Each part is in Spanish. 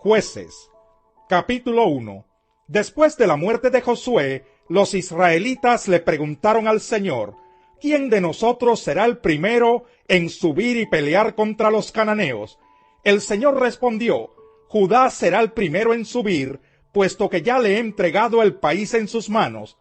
Jueces, capítulo 1. Después de la muerte de Josué, los israelitas le preguntaron al Señor: ¿quién de nosotros será el primero en subir y pelear contra los cananeos? El Señor respondió: Judá será el primero en subir, puesto que ya le he entregado el país en sus manos.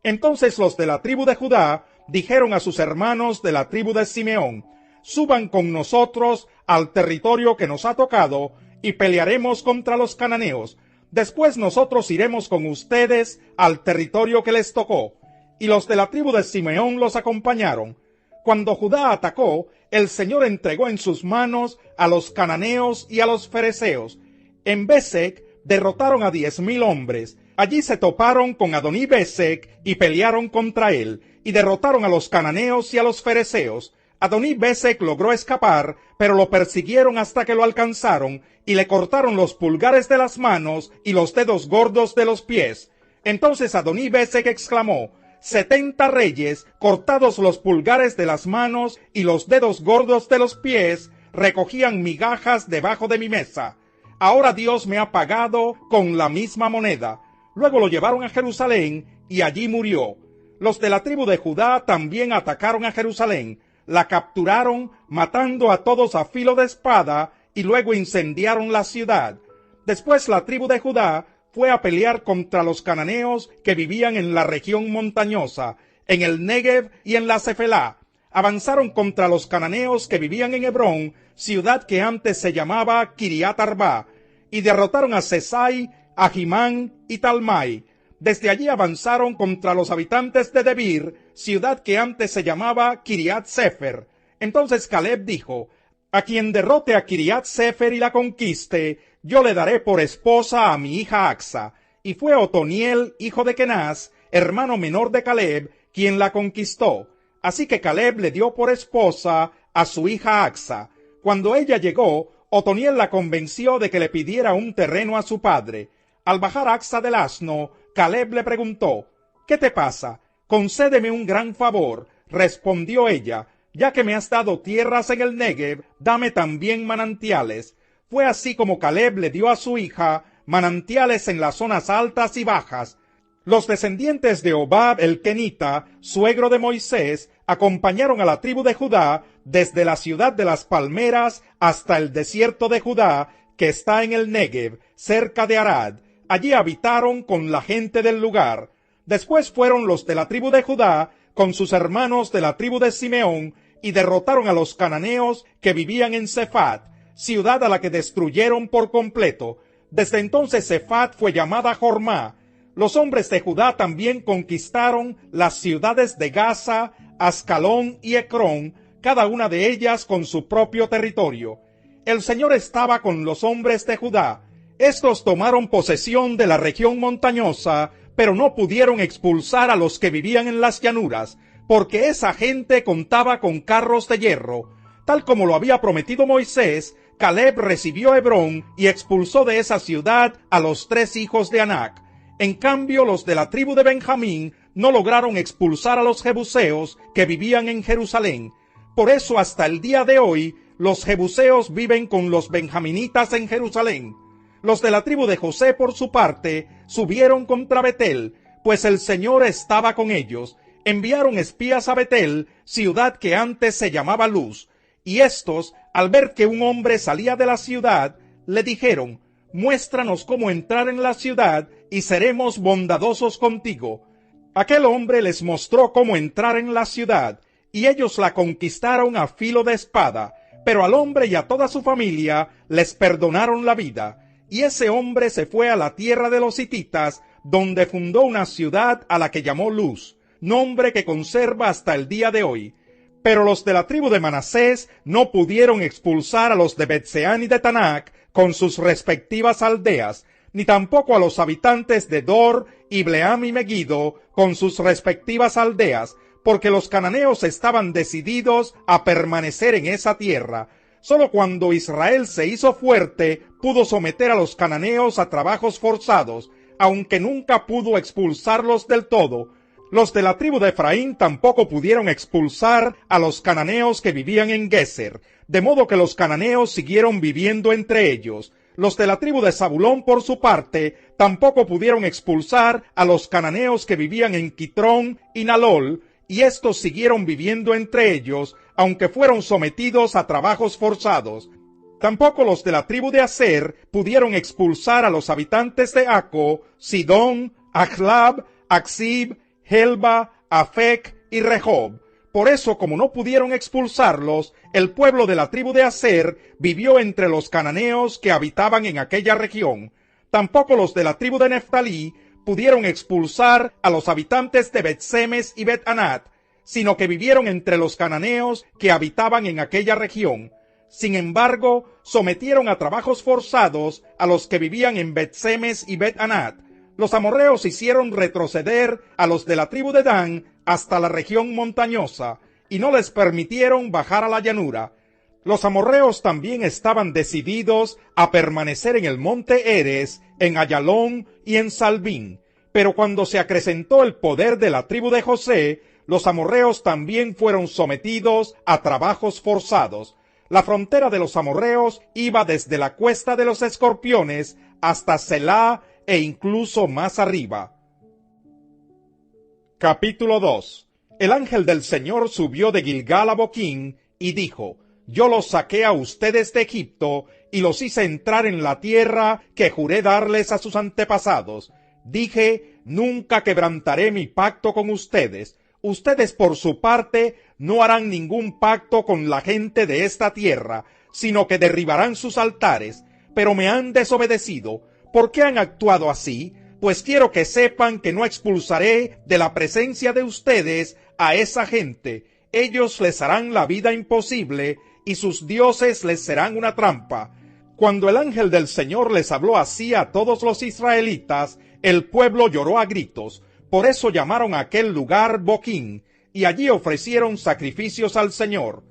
Entonces los de la tribu de Judá dijeron a sus hermanos de la tribu de Simeón: suban con nosotros al territorio que nos ha tocado, y pelearemos contra los cananeos. Después nosotros iremos con ustedes al territorio que les tocó. Y los de la tribu de Simeón los acompañaron. Cuando Judá atacó, el Señor entregó en sus manos a los cananeos y a los fereceos. En Besek derrotaron a 10,000 hombres. Allí se toparon con Adoní-Besek y pelearon contra él, y derrotaron a los cananeos y a los fereceos. Adoní-Besek logró escapar, pero lo persiguieron hasta que lo alcanzaron, y le cortaron los pulgares de las manos y los dedos gordos de los pies. Entonces Adoní-Besek exclamó: 70 reyes, cortados los pulgares de las manos y los dedos gordos de los pies, recogían migajas debajo de mi mesa. Ahora Dios me ha pagado con la misma moneda. Luego lo llevaron a Jerusalén, y allí murió. Los de la tribu de Judá también atacaron a Jerusalén. La capturaron, matando a todos a filo de espada, y luego incendiaron la ciudad. Después la tribu de Judá fue a pelear contra los cananeos que vivían en la región montañosa, en el Negev y en la Cefelá. Avanzaron contra los cananeos que vivían en Hebrón, ciudad que antes se llamaba Kiriat Arba, y derrotaron a Sesai, a Jimán y Talmai. Desde allí avanzaron contra los habitantes de Debir, ciudad que antes se llamaba Kiriat Sefer. Entonces Caleb dijo: a quien derrote a Kiriat Sefer y la conquiste, yo le daré por esposa a mi hija Acsa. Y fue Otoniel, hijo de Kenaz, hermano menor de Caleb, quien la conquistó. Así que Caleb le dio por esposa a su hija Acsa. Cuando ella llegó, Otoniel la convenció de que le pidiera un terreno a su padre. Al bajar Acsa del asno, Caleb le preguntó: ¿qué te pasa? Concédeme un gran favor. Respondió ella: ya que me has dado tierras en el Negev, dame también manantiales. Fue así como Caleb le dio a su hija manantiales en las zonas altas y bajas. Los descendientes de Hobab el Kenita, suegro de Moisés, acompañaron a la tribu de Judá desde la ciudad de las palmeras hasta el desierto de Judá, que está en el Negev, cerca de Arad. Allí habitaron con la gente del lugar. Después fueron los de la tribu de Judá con sus hermanos de la tribu de Simeón, y derrotaron a los cananeos que vivían en Sefat, ciudad a la que destruyeron por completo. Desde entonces Sefat fue llamada Jormá. Los hombres de Judá también conquistaron las ciudades de Gaza, Ascalón y Ecrón, cada una de ellas con su propio territorio. El Señor estaba con los hombres de Judá. Estos tomaron posesión de la región montañosa, pero no pudieron expulsar a los que vivían en las llanuras, porque esa gente contaba con carros de hierro. Tal como lo había prometido Moisés, Caleb recibió Hebrón y expulsó de esa ciudad a los 3 hijos de Anac. En cambio, los de la tribu de Benjamín no lograron expulsar a los jebuseos que vivían en Jerusalén. Por eso hasta el día de hoy, los jebuseos viven con los benjaminitas en Jerusalén. Los de la tribu de José, por su parte, subieron contra Betel, pues el Señor estaba con ellos. Enviaron espías a Betel, ciudad que antes se llamaba Luz, y estos, al ver que un hombre salía de la ciudad, le dijeron: muéstranos cómo entrar en la ciudad, y seremos bondadosos contigo. Aquel hombre les mostró cómo entrar en la ciudad, y ellos la conquistaron a filo de espada, pero al hombre y a toda su familia les perdonaron la vida. Y ese hombre se fue a la tierra de los hititas, donde fundó una ciudad a la que llamó Luz, nombre que conserva hasta el día de hoy. Pero los de la tribu de Manasés no pudieron expulsar a los de Betseán y de Tanac con sus respectivas aldeas, ni tampoco a los habitantes de Dor, Ibleam y Megiddo con sus respectivas aldeas, porque los cananeos estaban decididos a permanecer en esa tierra. Solo cuando Israel se hizo fuerte, pudo someter a los cananeos a trabajos forzados, aunque nunca pudo expulsarlos del todo. Los de la tribu de Efraín tampoco pudieron expulsar a los cananeos que vivían en Geser, de modo que los cananeos siguieron viviendo entre ellos. Los de la tribu de Zabulón, por su parte, tampoco pudieron expulsar a los cananeos que vivían en Quitrón y Nalol, y estos siguieron viviendo entre ellos, aunque fueron sometidos a trabajos forzados. Tampoco los de la tribu de Aser pudieron expulsar a los habitantes de Aco, Sidón, Ahlab, Aksib, Helba, Afec y Rehob. Por eso, como no pudieron expulsarlos, el pueblo de la tribu de Aser vivió entre los cananeos que habitaban en aquella región. Tampoco los de la tribu de Neftalí pudieron expulsar a los habitantes de Bet-Semes y Bet-Anat, sino que vivieron entre los cananeos que habitaban en aquella región. Sin embargo, sometieron a trabajos forzados a los que vivían en Bet-Semes y Bet-Anat. Los amorreos hicieron retroceder a los de la tribu de Dan hasta la región montañosa, y no les permitieron bajar a la llanura. Los amorreos también estaban decididos a permanecer en el monte Eres, en Ayalón y en Salbín. Pero cuando se acrecentó el poder de la tribu de José, los amorreos también fueron sometidos a trabajos forzados. La frontera de los amorreos iba desde la cuesta de los Escorpiones hasta Selá e incluso más arriba. Capítulo 2. El ángel del Señor subió de Gilgal a Boquín y dijo: Yo los saqué a ustedes de Egipto y los hice entrar en la tierra que juré darles a sus antepasados. Dije: nunca quebrantaré mi pacto con ustedes. Ustedes por su parte no harán ningún pacto con la gente de esta tierra, sino que derribarán sus altares. Pero me han desobedecido. ¿Por qué han actuado así? Pues quiero que sepan que no expulsaré de la presencia de ustedes a esa gente. Ellos les harán la vida imposible, y sus dioses les serán una trampa. Cuando el ángel del Señor les habló así a todos los israelitas, el pueblo lloró a gritos. Por eso llamaron a aquel lugar Boquín, y allí ofrecieron sacrificios al Señor.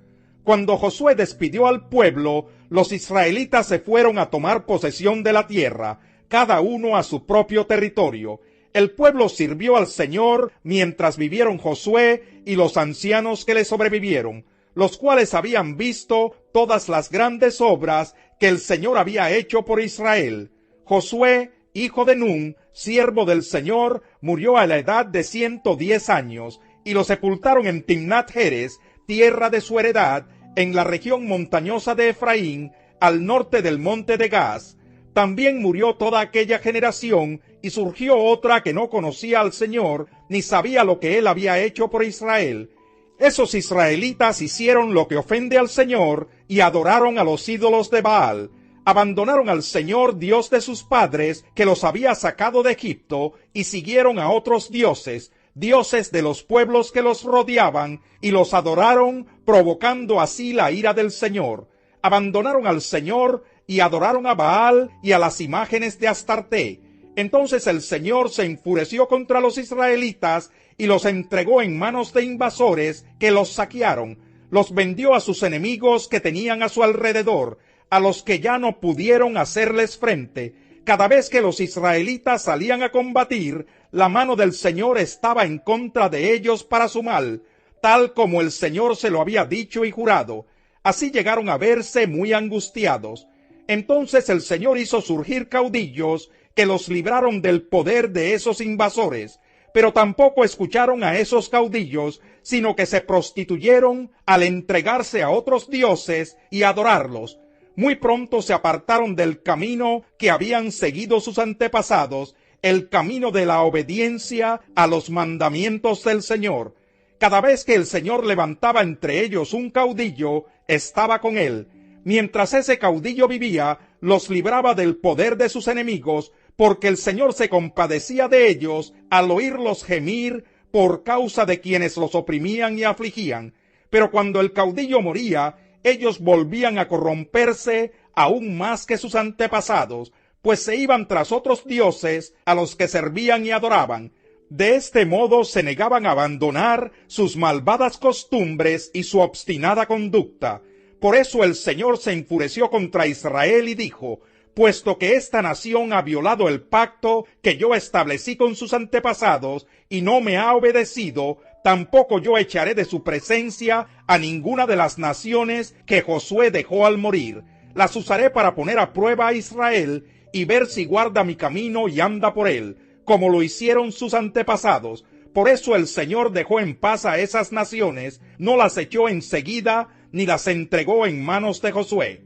Cuando Josué despidió al pueblo, los israelitas se fueron a tomar posesión de la tierra, cada uno a su propio territorio. El pueblo sirvió al Señor mientras vivieron Josué y los ancianos que le sobrevivieron, los cuales habían visto todas las grandes obras que el Señor había hecho por Israel. Josué, hijo de Nun, siervo del Señor, murió a la edad de 110 años, y lo sepultaron en Timnat Heres, tierra de su heredad, en la región montañosa de Efraín, al norte del monte de Gaz. También murió toda aquella generación, y surgió otra que no conocía al Señor, ni sabía lo que él había hecho por Israel. Esos israelitas hicieron lo que ofende al Señor, y adoraron a los ídolos de Baal. Abandonaron al Señor, Dios de sus padres, que los había sacado de Egipto, y siguieron a otros dioses, dioses de los pueblos que los rodeaban, y los adoraron, provocando así la ira del Señor. Abandonaron al Señor, y adoraron a Baal y a las imágenes de Astarté. Entonces el Señor se enfureció contra los israelitas y los entregó en manos de invasores que los saquearon. Los vendió a sus enemigos que tenían a su alrededor, a los que ya no pudieron hacerles frente. Cada vez que los israelitas salían a combatir, la mano del Señor estaba en contra de ellos para su mal, tal como el Señor se lo había dicho y jurado. Así llegaron a verse muy angustiados. Entonces el Señor hizo surgir caudillos que los libraron del poder de esos invasores, pero tampoco escucharon a esos caudillos, sino que se prostituyeron al entregarse a otros dioses y adorarlos. Muy pronto se apartaron del camino que habían seguido sus antepasados, el camino de la obediencia a los mandamientos del Señor. Cada vez que el Señor levantaba entre ellos un caudillo, estaba con él. Mientras ese caudillo vivía, los libraba del poder de sus enemigos, porque el Señor se compadecía de ellos al oírlos gemir por causa de quienes los oprimían y afligían. Pero cuando el caudillo moría, ellos volvían a corromperse aún más que sus antepasados, pues se iban tras otros dioses a los que servían y adoraban. De este modo se negaban a abandonar sus malvadas costumbres y su obstinada conducta. Por eso el Señor se enfureció contra Israel y dijo: puesto que esta nación ha violado el pacto que yo establecí con sus antepasados y no me ha obedecido, tampoco yo echaré de su presencia a ninguna de las naciones que Josué dejó al morir. las usaré para poner a prueba a Israel y ver si guarda mi camino y anda por él, como lo hicieron sus antepasados. Por eso el Señor dejó en paz a esas naciones, no las echó enseguida, ni las entregó en manos de Josué.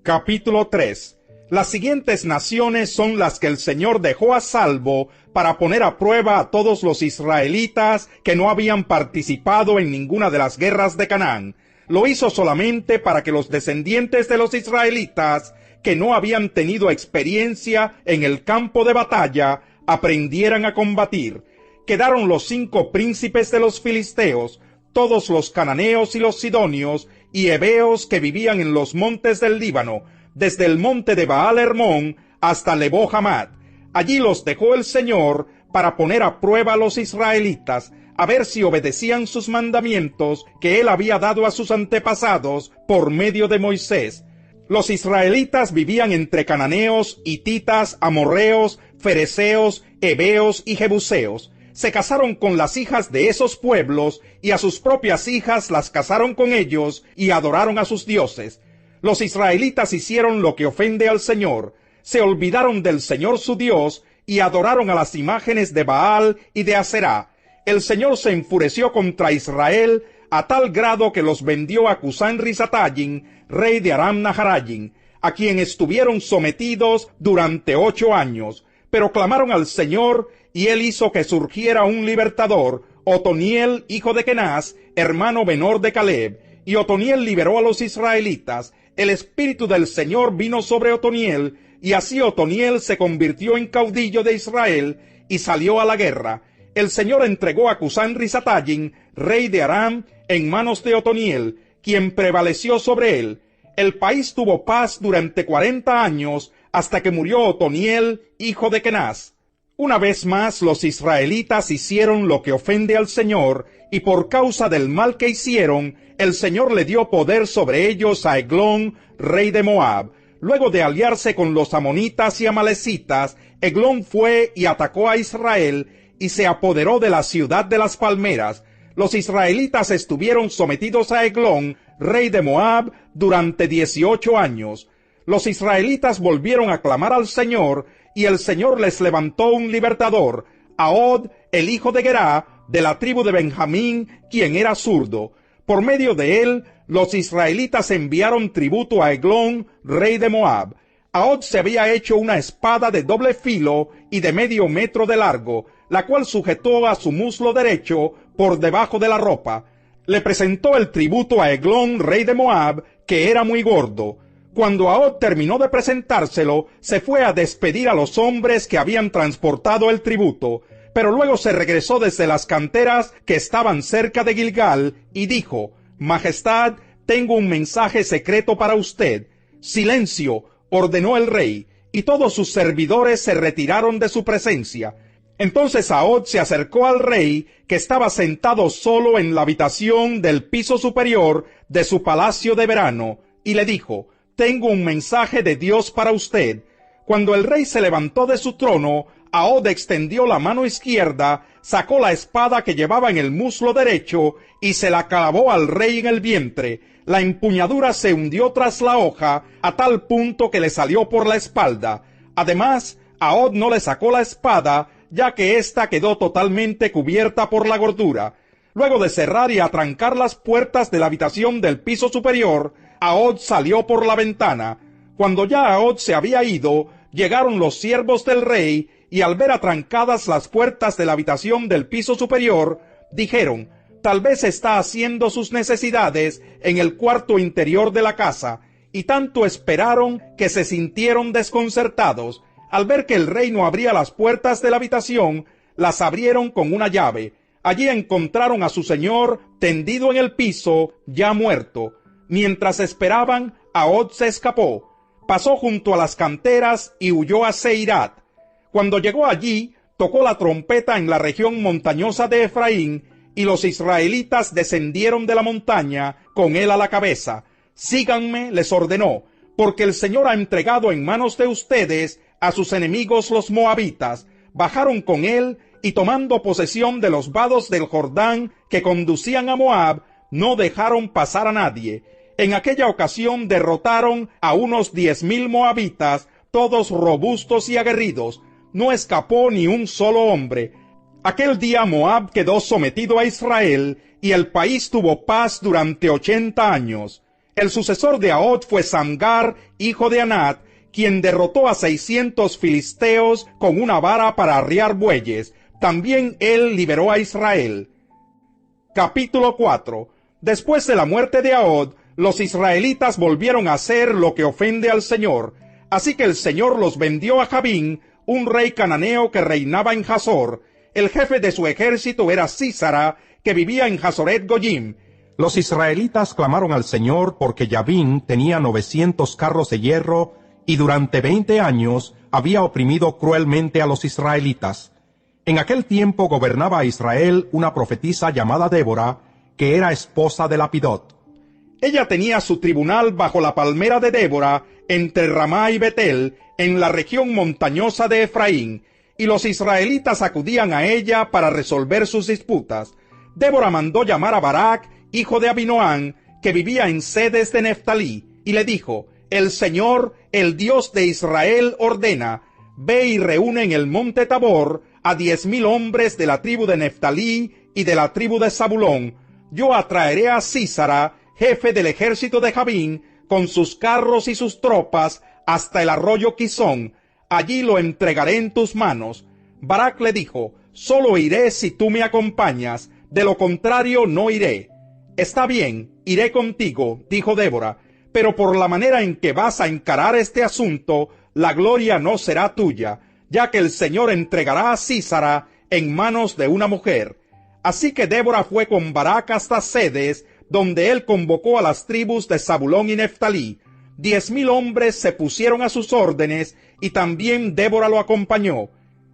Capítulo 3. Las siguientes naciones son las que el Señor dejó a salvo para poner a prueba a todos los israelitas que no habían participado en ninguna de las guerras de Canaán. Lo hizo solamente para que los descendientes de los israelitas que no habían tenido experiencia en el campo de batalla aprendieran a combatir. Quedaron los 5 príncipes de los filisteos, todos los cananeos y los sidonios y heveos que vivían en los montes del Líbano, desde el monte de Baal Hermón hasta Lebo Hamad. Allí los dejó el Señor para poner a prueba a los israelitas, a ver si obedecían sus mandamientos que él había dado a sus antepasados por medio de Moisés. Los israelitas vivían entre cananeos, hititas, amorreos, fereceos, heveos y jebuseos. Se casaron con las hijas de esos pueblos y a sus propias hijas las casaron con ellos y adoraron a sus dioses. Los israelitas hicieron lo que ofende al Señor, se olvidaron del Señor su Dios y adoraron a las imágenes de Baal y de Aserá. El Señor se enfureció contra Israel a tal grado que los vendió a Cusán-Risatayim, rey de Aram-Naharayim, a quien estuvieron sometidos durante 8 años. Pero clamaron al Señor, y él hizo que surgiera un libertador, Otoniel, hijo de Kenaz, hermano menor de Caleb. Y Otoniel liberó a los israelitas. El espíritu del Señor vino sobre Otoniel, y así Otoniel se convirtió en caudillo de Israel, y salió a la guerra. El Señor entregó a Cusán-Risatayim, rey de Aram, en manos de Otoniel, quien prevaleció sobre él. El país tuvo paz durante 40 años, hasta que murió Otoniel, hijo de Kenaz. Una vez más los israelitas hicieron lo que ofende al Señor, y por causa del mal que hicieron, el Señor le dio poder sobre ellos a Eglón, rey de Moab. Luego de aliarse con los amonitas y amalecitas, Eglón fue y atacó a Israel, y se apoderó de la ciudad de las palmeras. Los israelitas estuvieron sometidos a Eglón, rey de Moab, durante 18 años. Los israelitas volvieron a clamar al Señor, y el Señor les levantó un libertador, Ahod, el hijo de Gerá, de la tribu de Benjamín, quien era zurdo. Por medio de él, los israelitas enviaron tributo a Eglón, rey de Moab. Ahod se había hecho una espada de doble filo y de medio metro de largo, la cual sujetó a su muslo derecho por debajo de la ropa. Le presentó el tributo a Eglón, rey de Moab, que era muy gordo. Cuando Ahod terminó de presentárselo, se fue a despedir a los hombres que habían transportado el tributo, pero luego se regresó desde las canteras que estaban cerca de Gilgal y dijo: Majestad, tengo un mensaje secreto para usted. Silencio, ordenó el rey, y todos sus servidores se retiraron de su presencia. Entonces Ahod se acercó al rey, que estaba sentado solo en la habitación del piso superior de su palacio de verano, y le dijo: Tengo un mensaje de Dios para usted. Cuando el rey se levantó de su trono, Ahod extendió la mano izquierda, sacó la espada que llevaba en el muslo derecho y se la clavó al rey en el vientre. La empuñadura se hundió tras la hoja a tal punto que le salió por la espalda. Además, Ahod no le sacó la espada, ya que ésta quedó totalmente cubierta por la gordura. Luego de cerrar y atrancar las puertas de la habitación del piso superior, Ahod salió por la ventana. Cuando ya Ahod se había ido, llegaron los siervos del rey, y al ver atrancadas las puertas de la habitación del piso superior, dijeron: Tal vez está haciendo sus necesidades en el cuarto interior de la casa, y tanto esperaron que se sintieron desconcertados. Al ver que el rey no abría las puertas de la habitación, las abrieron con una llave. Allí encontraron a su señor tendido en el piso, ya muerto. Mientras esperaban, Ahod se escapó, pasó junto a las canteras y huyó a Seirat. Cuando llegó allí, tocó la trompeta en la región montañosa de Efraín, y los israelitas descendieron de la montaña con él a la cabeza. Síganme, les ordenó, porque el Señor ha entregado en manos de ustedes a sus enemigos los moabitas. Bajaron con él, y tomando posesión de los vados del Jordán que conducían a Moab, no dejaron pasar a nadie. En aquella ocasión derrotaron a unos 10,000 moabitas, todos robustos y aguerridos. No escapó ni un solo hombre. Aquel día Moab quedó sometido a Israel, y el país tuvo paz durante 80 años. El sucesor de Ahod fue Samgar, hijo de Anat, quien derrotó a 600 filisteos con una vara para arriar bueyes. También él liberó a Israel. Capítulo 4. Después de la muerte de Ahod, los israelitas volvieron a hacer lo que ofende al Señor. Así que el Señor los vendió a Jabín, un rey cananeo que reinaba en Hazor. El jefe de su ejército era Sísara, que vivía en Hazoret Goyim. Los israelitas clamaron al Señor porque Jabín tenía 900 carros de hierro y durante 20 años había oprimido cruelmente a los israelitas. En aquel tiempo gobernaba a Israel una profetisa llamada Débora, que era esposa de Lapidot. Ella tenía su tribunal bajo la palmera de Débora, entre Ramá y Betel, en la región montañosa de Efraín, y los israelitas acudían a ella para resolver sus disputas. Débora mandó llamar a Barak, hijo de Abinoam, que vivía en Sedes de Neftalí, y le dijo: El Señor, el Dios de Israel, ordena: ve y reúne en el monte Tabor a 10,000 hombres de la tribu de Neftalí y de la tribu de Zabulón. Yo atraeré a Sísara, jefe del ejército de Jabín, con sus carros y sus tropas, hasta el arroyo Quizón. Allí lo entregaré en tus manos. Barak le dijo: solo iré si tú me acompañas, de lo contrario no iré. Está bien, iré contigo, dijo Débora, pero por la manera en que vas a encarar este asunto, la gloria no será tuya, ya que el Señor entregará a Sísara en manos de una mujer. Así que Débora fue con Barak hasta Sedes, donde él convocó a las tribus de Zabulón y Neftalí. 10,000 hombres se pusieron a sus órdenes, y también Débora lo acompañó.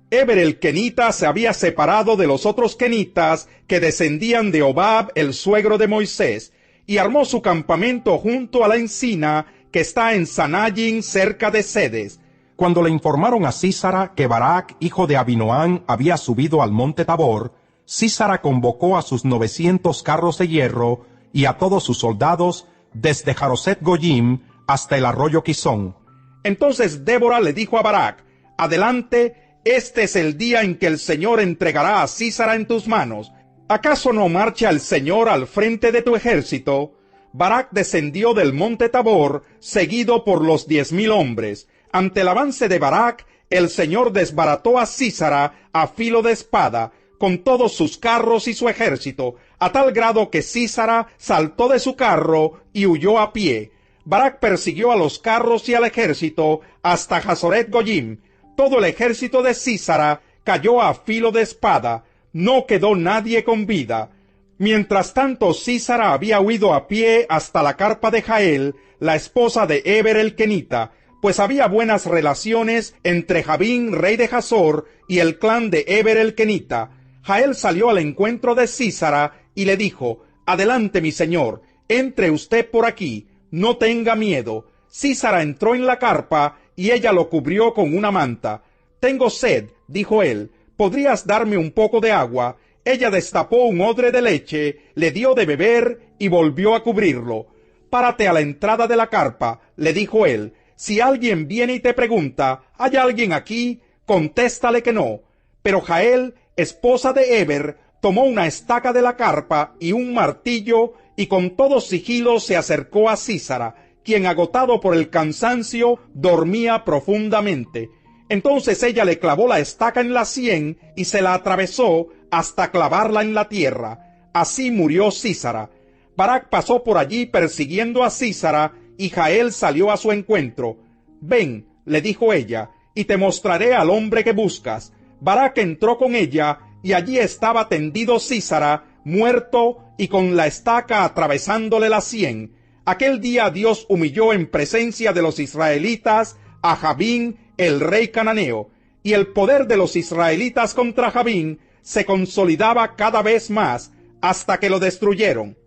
Heber el kenita se había separado de los otros kenitas que descendían de Hobab, el suegro de Moisés, y armó su campamento junto a la encina que está en Sanallim, cerca de Sedes. Cuando le informaron a Sísara que Barak, hijo de Abinoam, había subido al monte Tabor, Sísara convocó a sus 900 carros de hierro y a todos sus soldados desde Haroset Goyim hasta el arroyo Quizón. Entonces Débora le dijo a Barak: adelante, este es el día en que el Señor entregará a Sísara en tus manos. ¿Acaso no marcha el Señor al frente de tu ejército? Barak descendió del monte Tabor, seguido por los 10,000 hombres. Ante el avance de Barak, el Señor desbarató a Sísara a filo de espada, con todos sus carros y su ejército, a tal grado que Sísara saltó de su carro y huyó a pie. Barak persiguió a los carros y al ejército hasta Hazoret Goyim. Todo el ejército de Sísara cayó a filo de espada. No quedó nadie con vida. Mientras tanto, Sísara había huido a pie hasta la carpa de Jael, la esposa de Heber el kenita, pues había buenas relaciones entre Jabín, rey de Hazor, y el clan de Heber el kenita. Jael salió al encuentro de Sísara y le dijo: adelante, mi señor, entre usted por aquí, no tenga miedo. Sísara entró en la carpa y ella lo cubrió con una manta. Tengo sed, dijo él, ¿podrías darme un poco de agua? Ella destapó un odre de leche, le dio de beber y volvió a cubrirlo. Párate a la entrada de la carpa, le dijo él. Si alguien viene y te pregunta: ¿hay alguien aquí?, contéstale que no. Pero Jael, esposa de Heber, tomó una estaca de la carpa y un martillo, y con todo sigilo se acercó a Sísara, quien, agotado por el cansancio, dormía profundamente. Entonces ella le clavó la estaca en la sien y se la atravesó hasta clavarla en la tierra. Así murió Sísara. Barak pasó por allí persiguiendo a Sísara, y Jael salió a su encuentro. Ven, le dijo ella, y te mostraré al hombre que buscas. Barak entró con ella, y allí estaba tendido Sísara, muerto y con la estaca atravesándole la sien. Aquel día Dios humilló en presencia de los israelitas a Jabín, el rey cananeo, y el poder de los israelitas contra Jabín se consolidaba cada vez más hasta que lo destruyeron.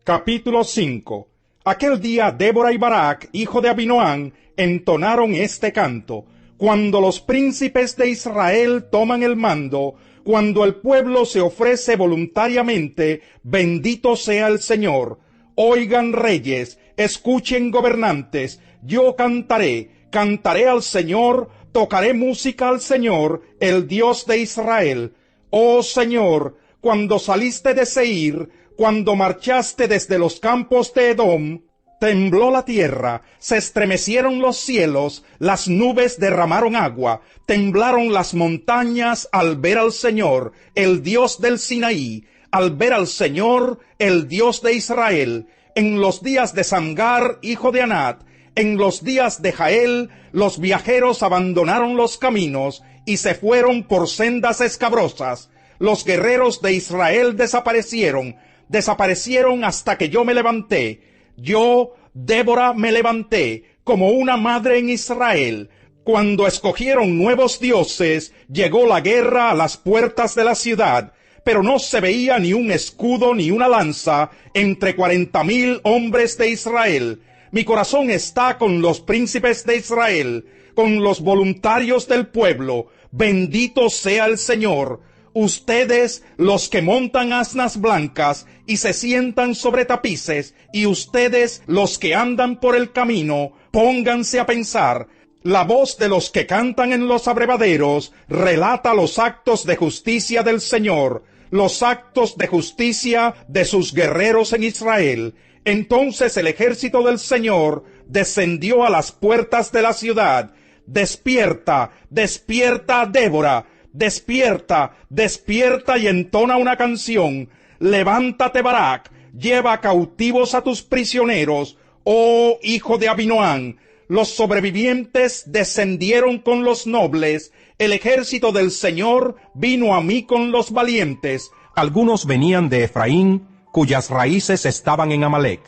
Capítulo 5. Aquel día Débora y Barak, hijo de Abinoam, entonaron este canto: cuando los príncipes de Israel toman el mando, cuando el pueblo se ofrece voluntariamente, bendito sea el Señor. Oigan reyes, escuchen gobernantes, yo cantaré al Señor, tocaré música al Señor, el Dios de Israel. Oh Señor, cuando saliste de Seir, cuando marchaste desde los campos de Edom, tembló la tierra, se estremecieron los cielos, las nubes derramaron agua, temblaron las montañas al ver al Señor, el Dios del Sinaí, al ver al Señor, el Dios de Israel. En los días de Samgar, hijo de Anat, en los días de Jael, los viajeros abandonaron los caminos y se fueron por sendas escabrosas. Los guerreros de Israel desaparecieron hasta que yo me levanté. Yo, Débora, me levanté como una madre en Israel. Cuando escogieron nuevos dioses, llegó la guerra a las puertas de la ciudad, pero no se veía ni un escudo ni una lanza entre 40,000 hombres de Israel. Mi corazón está con los príncipes de Israel, con los voluntarios del pueblo. Bendito sea el Señor. Ustedes, los que montan asnas blancas y se sientan sobre tapices, y ustedes, los que andan por el camino, pónganse a pensar. La voz de los que cantan en los abrevaderos relata los actos de justicia del Señor, los actos de justicia de sus guerreros en Israel. Entonces el ejército del Señor descendió a las puertas de la ciudad. Despierta, despierta, Débora. Despierta, despierta y entona una canción. Levántate, Barak, lleva cautivos a tus prisioneros, oh hijo de Abinoam. Los sobrevivientes descendieron con los nobles, el ejército del Señor vino a mí con los valientes. Algunos venían de Efraín, cuyas raíces estaban en Amalec.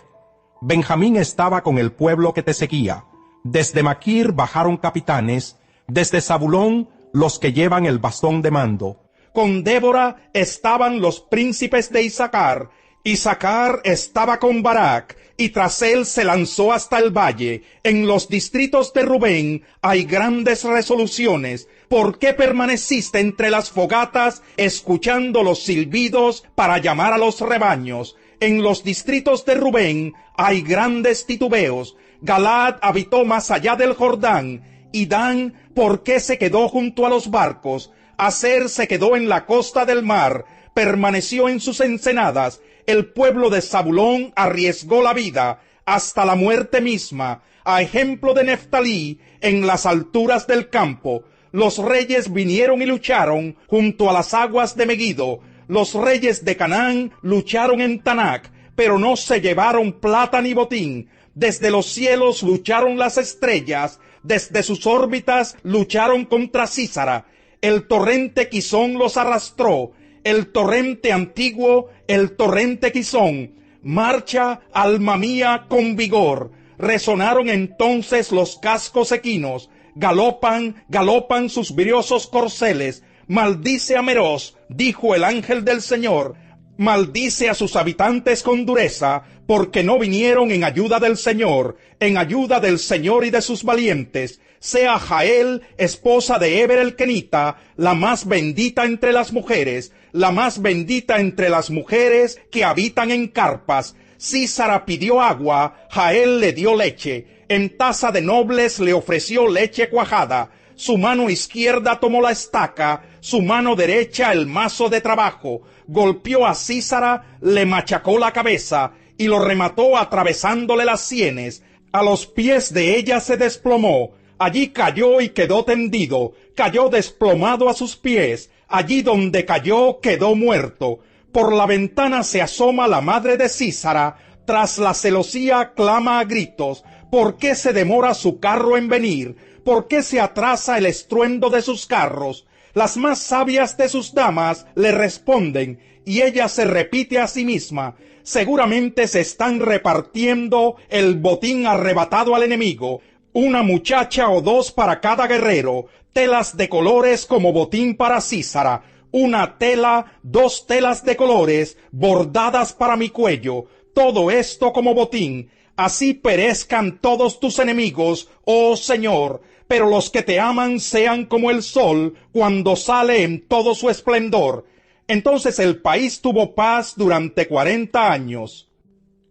Benjamín estaba con el pueblo que te seguía. Desde Maquir bajaron capitanes, desde Zabulón los que llevan el bastón de mando. Con Débora estaban los príncipes de Isaacar. Isaacar estaba con Barak, y tras él se lanzó hasta el valle. En los distritos de Rubén hay grandes resoluciones. ¿Por qué permaneciste entre las fogatas, escuchando los silbidos para llamar a los rebaños? En los distritos de Rubén hay grandes titubeos. Galaad habitó más allá del Jordán. Y Dan, ¿por qué se quedó junto a los barcos? Aser se quedó en la costa del mar, permaneció en sus ensenadas. El pueblo de Zabulón arriesgó la vida hasta la muerte misma. A ejemplo de Neftalí, en las alturas del campo, los reyes vinieron y lucharon junto a las aguas de Megido. Los reyes de Canaán lucharon en Tanac, pero no se llevaron plata ni botín. Desde los cielos lucharon las estrellas, desde sus órbitas lucharon contra Sísara. El torrente Quizón los arrastró, el torrente antiguo, el torrente Quizón. Marcha, alma mía, con vigor. Resonaron entonces los cascos equinos, galopan sus briosos corceles. Maldice a Meroz, dijo el ángel del Señor. Maldice a sus habitantes con dureza, porque no vinieron en ayuda del Señor y de sus valientes. Sea Jael, esposa de Eber el Kenita, la más bendita entre las mujeres, la más bendita entre las mujeres que habitan en carpas. Sísara pidió agua, Jael le dio leche, en taza de nobles le ofreció leche cuajada. Su mano izquierda tomó la estaca, su mano derecha el mazo de trabajo. Golpeó a Sísara, le machacó la cabeza y lo remató atravesándole las sienes. A los pies de ella se desplomó. Allí cayó y quedó tendido. Cayó desplomado a sus pies. Allí donde cayó quedó muerto. Por la ventana se asoma la madre de Sísara. Tras la celosía clama a gritos. ¿Por qué se demora su carro en venir? ¿Por qué se atrasa el estruendo de sus carros? Las más sabias de sus damas le responden, y ella se repite a sí misma. Seguramente se están repartiendo el botín arrebatado al enemigo. Una muchacha o dos para cada guerrero, telas de colores como botín para Sísara. Una tela, 2 telas de colores, bordadas para mi cuello. Todo esto como botín. Así perezcan todos tus enemigos, oh Señor. Pero los que te aman sean como el sol cuando sale en todo su esplendor. Entonces el país tuvo paz durante 40 años.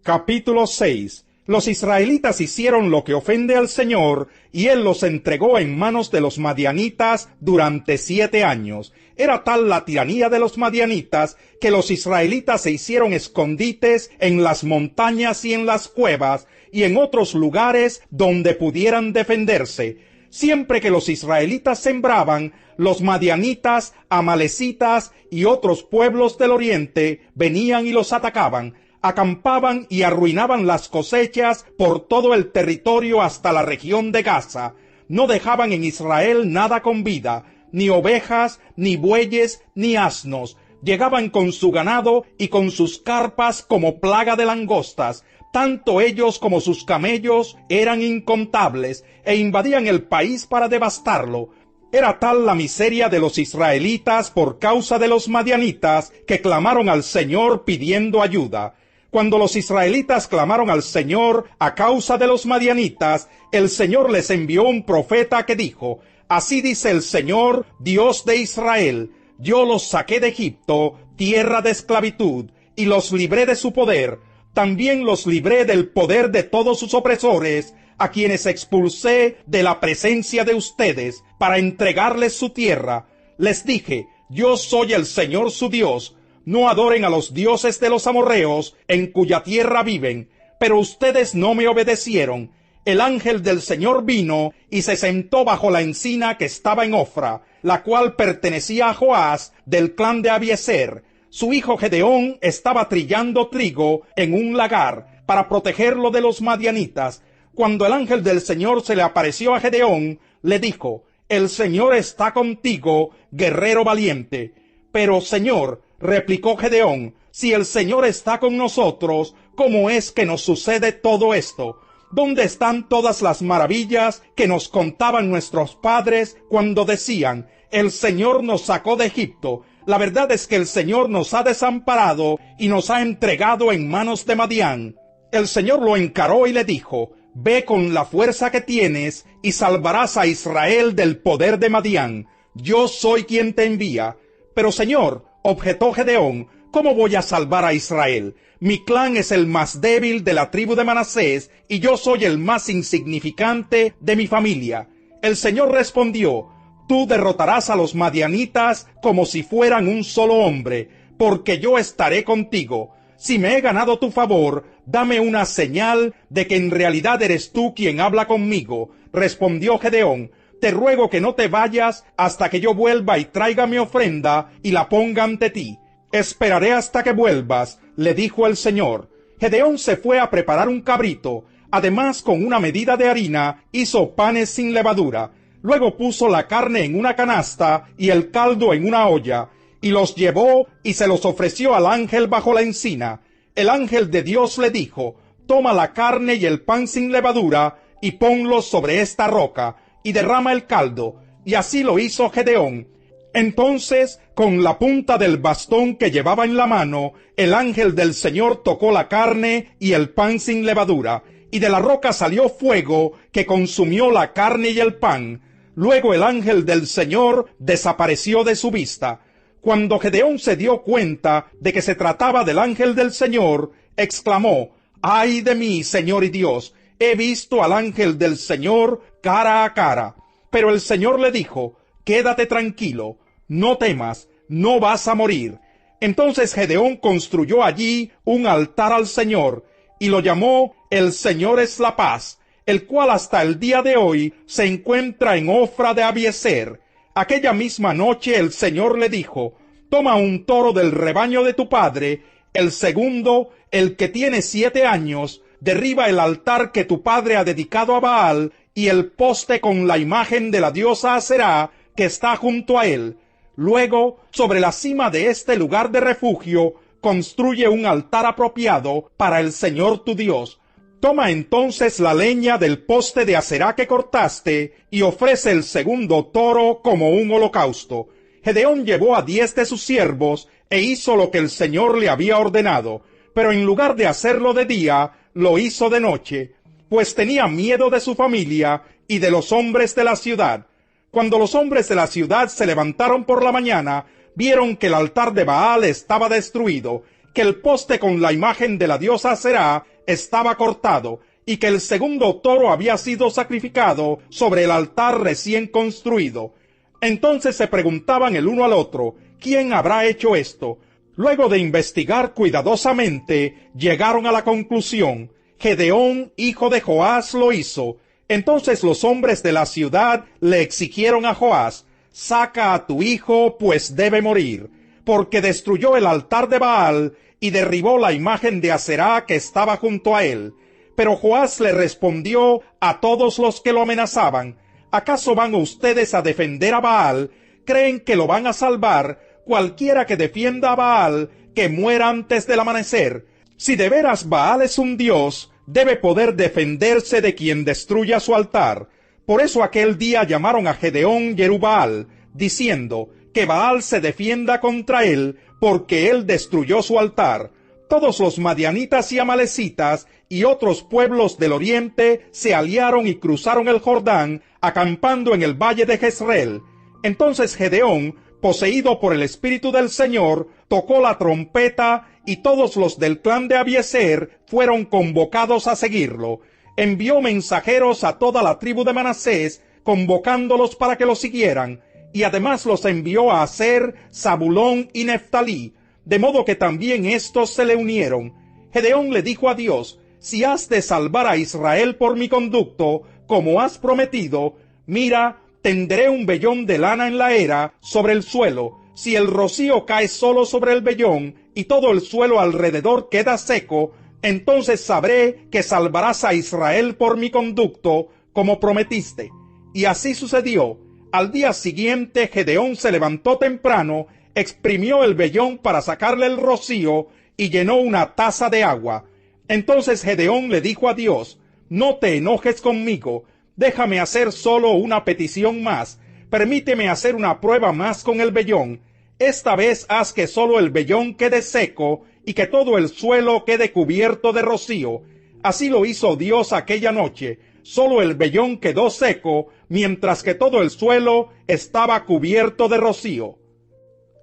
Capítulo 6. Los israelitas hicieron lo que ofende al Señor, y Él los entregó en manos de los madianitas durante 7 años. Era tal la tiranía de los madianitas que los israelitas se hicieron escondites en las montañas y en las cuevas y en otros lugares donde pudieran defenderse. Siempre que los israelitas sembraban, los madianitas, amalecitas y otros pueblos del oriente venían y los atacaban. Acampaban y arruinaban las cosechas por todo el territorio hasta la región de Gaza. No dejaban en Israel nada con vida, ni ovejas, ni bueyes, ni asnos. Llegaban con su ganado y con sus carpas como plaga de langostas. Tanto ellos como sus camellos eran incontables, e invadían el país para devastarlo. Era tal la miseria de los israelitas por causa de los madianitas, que clamaron al Señor pidiendo ayuda. Cuando los israelitas clamaron al Señor a causa de los madianitas, el Señor les envió un profeta que dijo: Así dice el Señor, Dios de Israel, yo los saqué de Egipto, tierra de esclavitud, y los libré de su poder. También los libré del poder de todos sus opresores, a quienes expulsé de la presencia de ustedes, para entregarles su tierra. Les dije: yo soy el Señor su Dios. No adoren a los dioses de los amorreos, en cuya tierra viven. Pero ustedes no me obedecieron. El ángel del Señor vino y se sentó bajo la encina que estaba en Ofra, la cual pertenecía a Joás, del clan de Abiezer. Su hijo Gedeón estaba trillando trigo en un lagar, para protegerlo de los madianitas. Cuando el ángel del Señor se le apareció a Gedeón, le dijo: El Señor está contigo, guerrero valiente. Pero, Señor, replicó Gedeón, si el Señor está con nosotros, ¿cómo es que nos sucede todo esto? ¿Dónde están todas las maravillas que nos contaban nuestros padres cuando decían: el Señor nos sacó de Egipto? La verdad es que el Señor nos ha desamparado y nos ha entregado en manos de Madián. El Señor lo encaró y le dijo: ve con la fuerza que tienes y salvarás a Israel del poder de Madián. Yo soy quien te envía. Pero, Señor, objetó Gedeón, ¿cómo voy a salvar a Israel? Mi clan es el más débil de la tribu de Manasés, y yo soy el más insignificante de mi familia. El Señor respondió: tú derrotarás a los madianitas como si fueran un solo hombre, porque yo estaré contigo. Si me he ganado tu favor, dame una señal de que en realidad eres tú quien habla conmigo. Respondió Gedeón: te ruego que no te vayas hasta que yo vuelva y traiga mi ofrenda y la ponga ante ti. Esperaré hasta que vuelvas, le dijo el Señor. Gedeón se fue a preparar un cabrito. Además, con una medida de harina, hizo panes sin levadura. Luego puso la carne en una canasta y el caldo en una olla, y los llevó y se los ofreció al ángel bajo la encina. El ángel de Dios le dijo: toma la carne y el pan sin levadura y ponlos sobre esta roca, y derrama el caldo. Y así lo hizo Gedeón. Entonces, con la punta del bastón que llevaba en la mano, el ángel del Señor tocó la carne y el pan sin levadura, y de la roca salió fuego que consumió la carne y el pan. Luego el ángel del Señor desapareció de su vista. Cuando Gedeón se dio cuenta de que se trataba del ángel del Señor, exclamó: ¡ay de mí, Señor y Dios! He visto al ángel del Señor cara a cara. Pero el Señor le dijo: quédate tranquilo, no temas, no vas a morir. Entonces Gedeón construyó allí un altar al Señor, y lo llamó El Señor es la Paz, el cual hasta el día de hoy se encuentra en Ofra de Abiezer. Aquella misma noche el Señor le dijo: toma un toro del rebaño de tu padre, el segundo, el que tiene 7 años, derriba el altar que tu padre ha dedicado a Baal, y el poste con la imagen de la diosa Aserá que está junto a él. Luego, sobre la cima de este lugar de refugio, construye un altar apropiado para el Señor tu Dios. Toma entonces la leña del poste de Aserá que cortaste, y ofrece el segundo toro como un holocausto. Gedeón llevó a 10 de sus siervos, e hizo lo que el Señor le había ordenado, pero en lugar de hacerlo de día, lo hizo de noche, pues tenía miedo de su familia y de los hombres de la ciudad. Cuando los hombres de la ciudad se levantaron por la mañana, vieron que el altar de Baal estaba destruido, que el poste con la imagen de la diosa Aserá estaba cortado y que el segundo toro había sido sacrificado sobre el altar recién construido. Entonces se preguntaban el uno al otro, ¿quién habrá hecho esto? Luego de investigar cuidadosamente, llegaron a la conclusión: Gedeón, hijo de Joás, lo hizo. Entonces los hombres de la ciudad le exigieron a Joás: saca a tu hijo, pues debe morir, porque destruyó el altar de Baal y derribó la imagen de Aserá que estaba junto a él. Pero Joás le respondió a todos los que lo amenazaban: ¿acaso van ustedes a defender a Baal? ¿Creen que lo van a salvar? Cualquiera que defienda a Baal, que muera antes del amanecer. Si de veras Baal es un dios, debe poder defenderse de quien destruya su altar. Por eso aquel día llamaron a Gedeón Yerubbaal, diciendo: que Baal se defienda contra él, porque él destruyó su altar. Todos los madianitas y amalecitas y otros pueblos del oriente se aliaron y cruzaron el Jordán, acampando en el valle de Jezreel. Entonces Gedeón, poseído por el Espíritu del Señor, tocó la trompeta, y todos los del clan de Abiezer fueron convocados a seguirlo. Envió mensajeros a toda la tribu de Manasés, convocándolos para que lo siguieran, y además los envió a Aser, Zabulón y Neftalí, de modo que también éstos se le unieron. Gedeón le dijo a Dios: si has de salvar a Israel por mi conducto, como has prometido, mira, tendré un vellón de lana en la era sobre el suelo. Si el rocío cae solo sobre el vellón y todo el suelo alrededor queda seco, entonces sabré que salvarás a Israel por mi conducto, como prometiste. Y así sucedió. Al día siguiente Gedeón se levantó temprano, exprimió el vellón para sacarle el rocío y llenó una taza de agua. Entonces Gedeón le dijo a Dios: no te enojes conmigo, déjame hacer solo una petición más, permíteme hacer una prueba más con el vellón. Esta vez haz que solo el vellón quede seco y que todo el suelo quede cubierto de rocío. Así lo hizo Dios aquella noche. Solo el vellón quedó seco, mientras que todo el suelo estaba cubierto de rocío.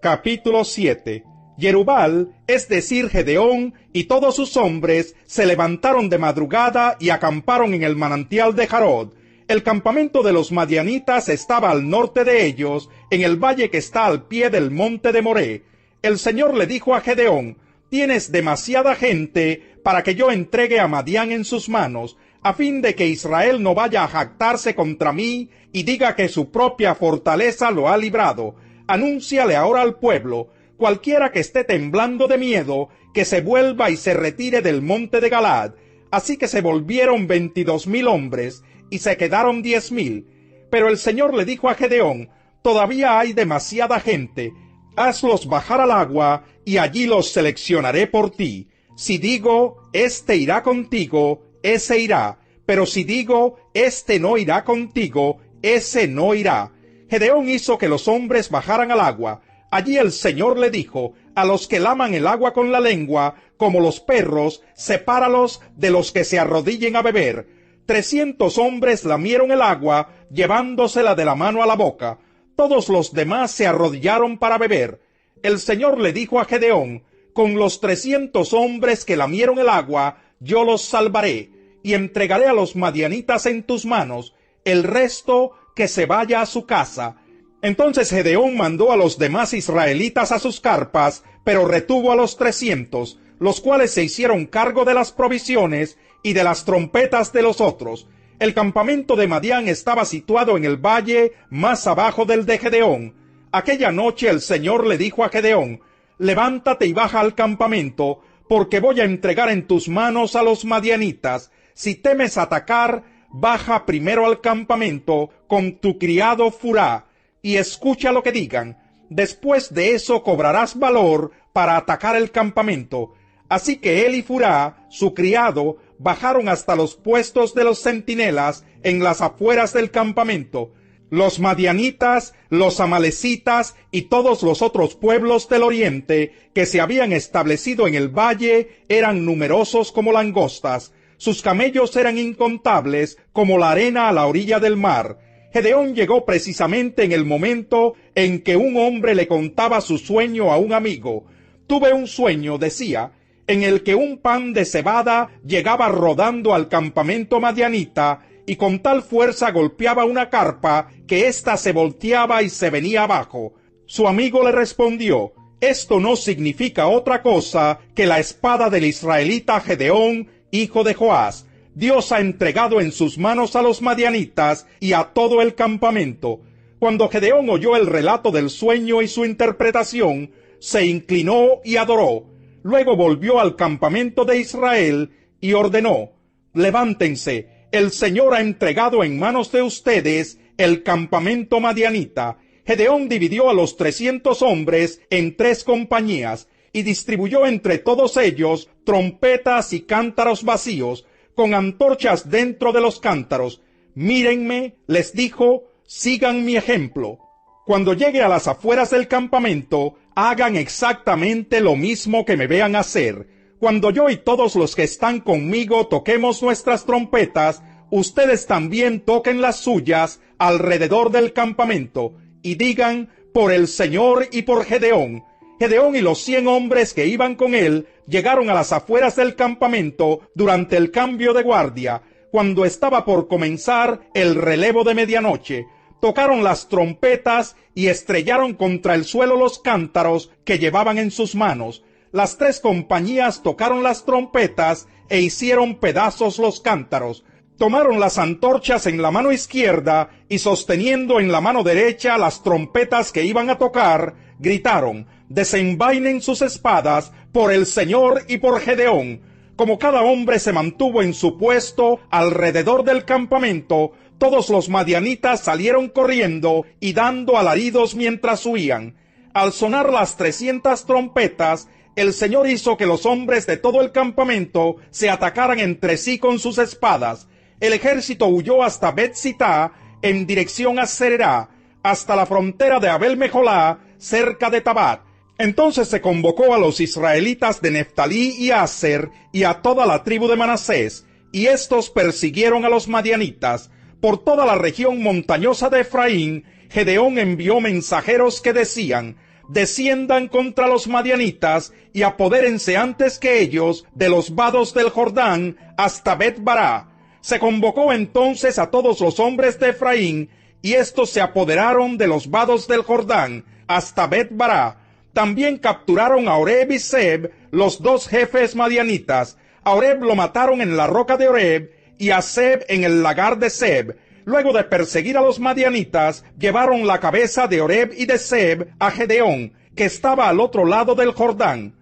Capítulo 7. Yerubbaal, es decir, Gedeón, y todos sus hombres se levantaron de madrugada y acamparon en el manantial de Jarod. El campamento de los madianitas estaba al norte de ellos, en el valle que está al pie del monte de Moré. El Señor le dijo a Gedeón: tienes demasiada gente para que yo entregue a Madián en sus manos, a fin de que Israel no vaya a jactarse contra mí y diga que su propia fortaleza lo ha librado. Anúnciale ahora al pueblo: cualquiera que esté temblando de miedo, que se vuelva y se retire del monte de Galaad. Así que se volvieron 22,000 hombres, y se quedaron 10,000. Pero el Señor le dijo a Gedeón: todavía hay demasiada gente, hazlos bajar al agua, y allí los seleccionaré por ti. Si digo, este irá contigo, ese irá, pero si digo, este no irá contigo, ese no irá. Gedeón hizo que los hombres bajaran al agua. Allí el Señor le dijo: a los que laman el agua con la lengua, como los perros, sepáralos de los que se arrodillen a beber. 300 hombres lamieron el agua, llevándosela de la mano a la boca. Todos los demás se arrodillaron para beber. El Señor le dijo a Gedeón: con los 300 hombres que lamieron el agua, yo los salvaré, y entregaré a los madianitas en tus manos. El resto, que se vaya a su casa. Entonces Gedeón mandó a los demás israelitas a sus carpas, pero retuvo a los 300, los cuales se hicieron cargo de las provisiones y de las trompetas de los otros. El campamento de Madián estaba situado en el valle más abajo del de Gedeón. Aquella noche el Señor le dijo a Gedeón: levántate y baja al campamento, porque voy a entregar en tus manos a los madianitas. Si temes atacar, baja primero al campamento con tu criado Furá, y escucha lo que digan. Después de eso cobrarás valor para atacar el campamento. Así que él y Furá, su criado, bajaron hasta los puestos de los centinelas en las afueras del campamento. Los madianitas, los amalecitas y todos los otros pueblos del oriente que se habían establecido en el valle eran numerosos como langostas. Sus camellos eran incontables como la arena a la orilla del mar. Gedeón llegó precisamente en el momento en que un hombre le contaba su sueño a un amigo. tuve un sueño, decía, en el que un pan de cebada llegaba rodando al campamento madianita y con tal fuerza golpeaba una carpa que ésta se volteaba y se venía abajo. Su amigo le respondió: esto no significa otra cosa que la espada del israelita Gedeón, hijo de Joás. Dios ha entregado en sus manos a los madianitas y a todo el campamento. Cuando Gedeón oyó el relato del sueño y su interpretación, se inclinó y adoró. Luego volvió al campamento de Israel y ordenó: levántense, el Señor ha entregado en manos de ustedes el campamento madianita. Gedeón dividió a los 300 hombres en 3 compañías y distribuyó entre todos ellos trompetas y cántaros vacíos, con antorchas dentro de los cántaros. Mírenme, les dijo, sigan mi ejemplo. Cuando llegue a las afueras del campamento, hagan exactamente lo mismo que me vean hacer. Cuando yo y todos los que están conmigo toquemos nuestras trompetas, ustedes también toquen las suyas alrededor del campamento, y digan: por el Señor y por Gedeón. Gedeón y los 100 hombres que iban con él llegaron a las afueras del campamento durante el cambio de guardia, cuando estaba por comenzar el relevo de medianoche. Tocaron las trompetas y estrellaron contra el suelo los cántaros que llevaban en sus manos. Las 3 compañías tocaron las trompetas e hicieron pedazos los cántaros. Tomaron las antorchas en la mano izquierda y, sosteniendo en la mano derecha las trompetas que iban a tocar, gritaron: desenvainen sus espadas por el Señor y por Gedeón. Como cada hombre se mantuvo en su puesto alrededor del campamento, todos los madianitas salieron corriendo y dando alaridos mientras huían. Al sonar las 300 trompetas, el Señor hizo que los hombres de todo el campamento se atacaran entre sí con sus espadas. El ejército huyó hasta Bet-Sitá, en dirección a Sererá, hasta la frontera de Abel-Mejolá, cerca de Tabat. Entonces se convocó a los israelitas de Neftalí y Aser y a toda la tribu de Manasés, y estos persiguieron a los madianitas. Por toda la región montañosa de Efraín, Gedeón envió mensajeros que decían: desciendan contra los madianitas y apodérense antes que ellos de los vados del Jordán hasta Bet-Bará. Se convocó entonces a todos los hombres de Efraín, y estos se apoderaron de los vados del Jordán hasta Bet-Bará. También capturaron a Oreb y Zeb, los 2 jefes madianitas. A Oreb lo mataron en la roca de Oreb y a Zeb en el lagar de Zeb. Luego de perseguir a los madianitas, llevaron la cabeza de Oreb y de Zeb a Gedeón, que estaba al otro lado del Jordán.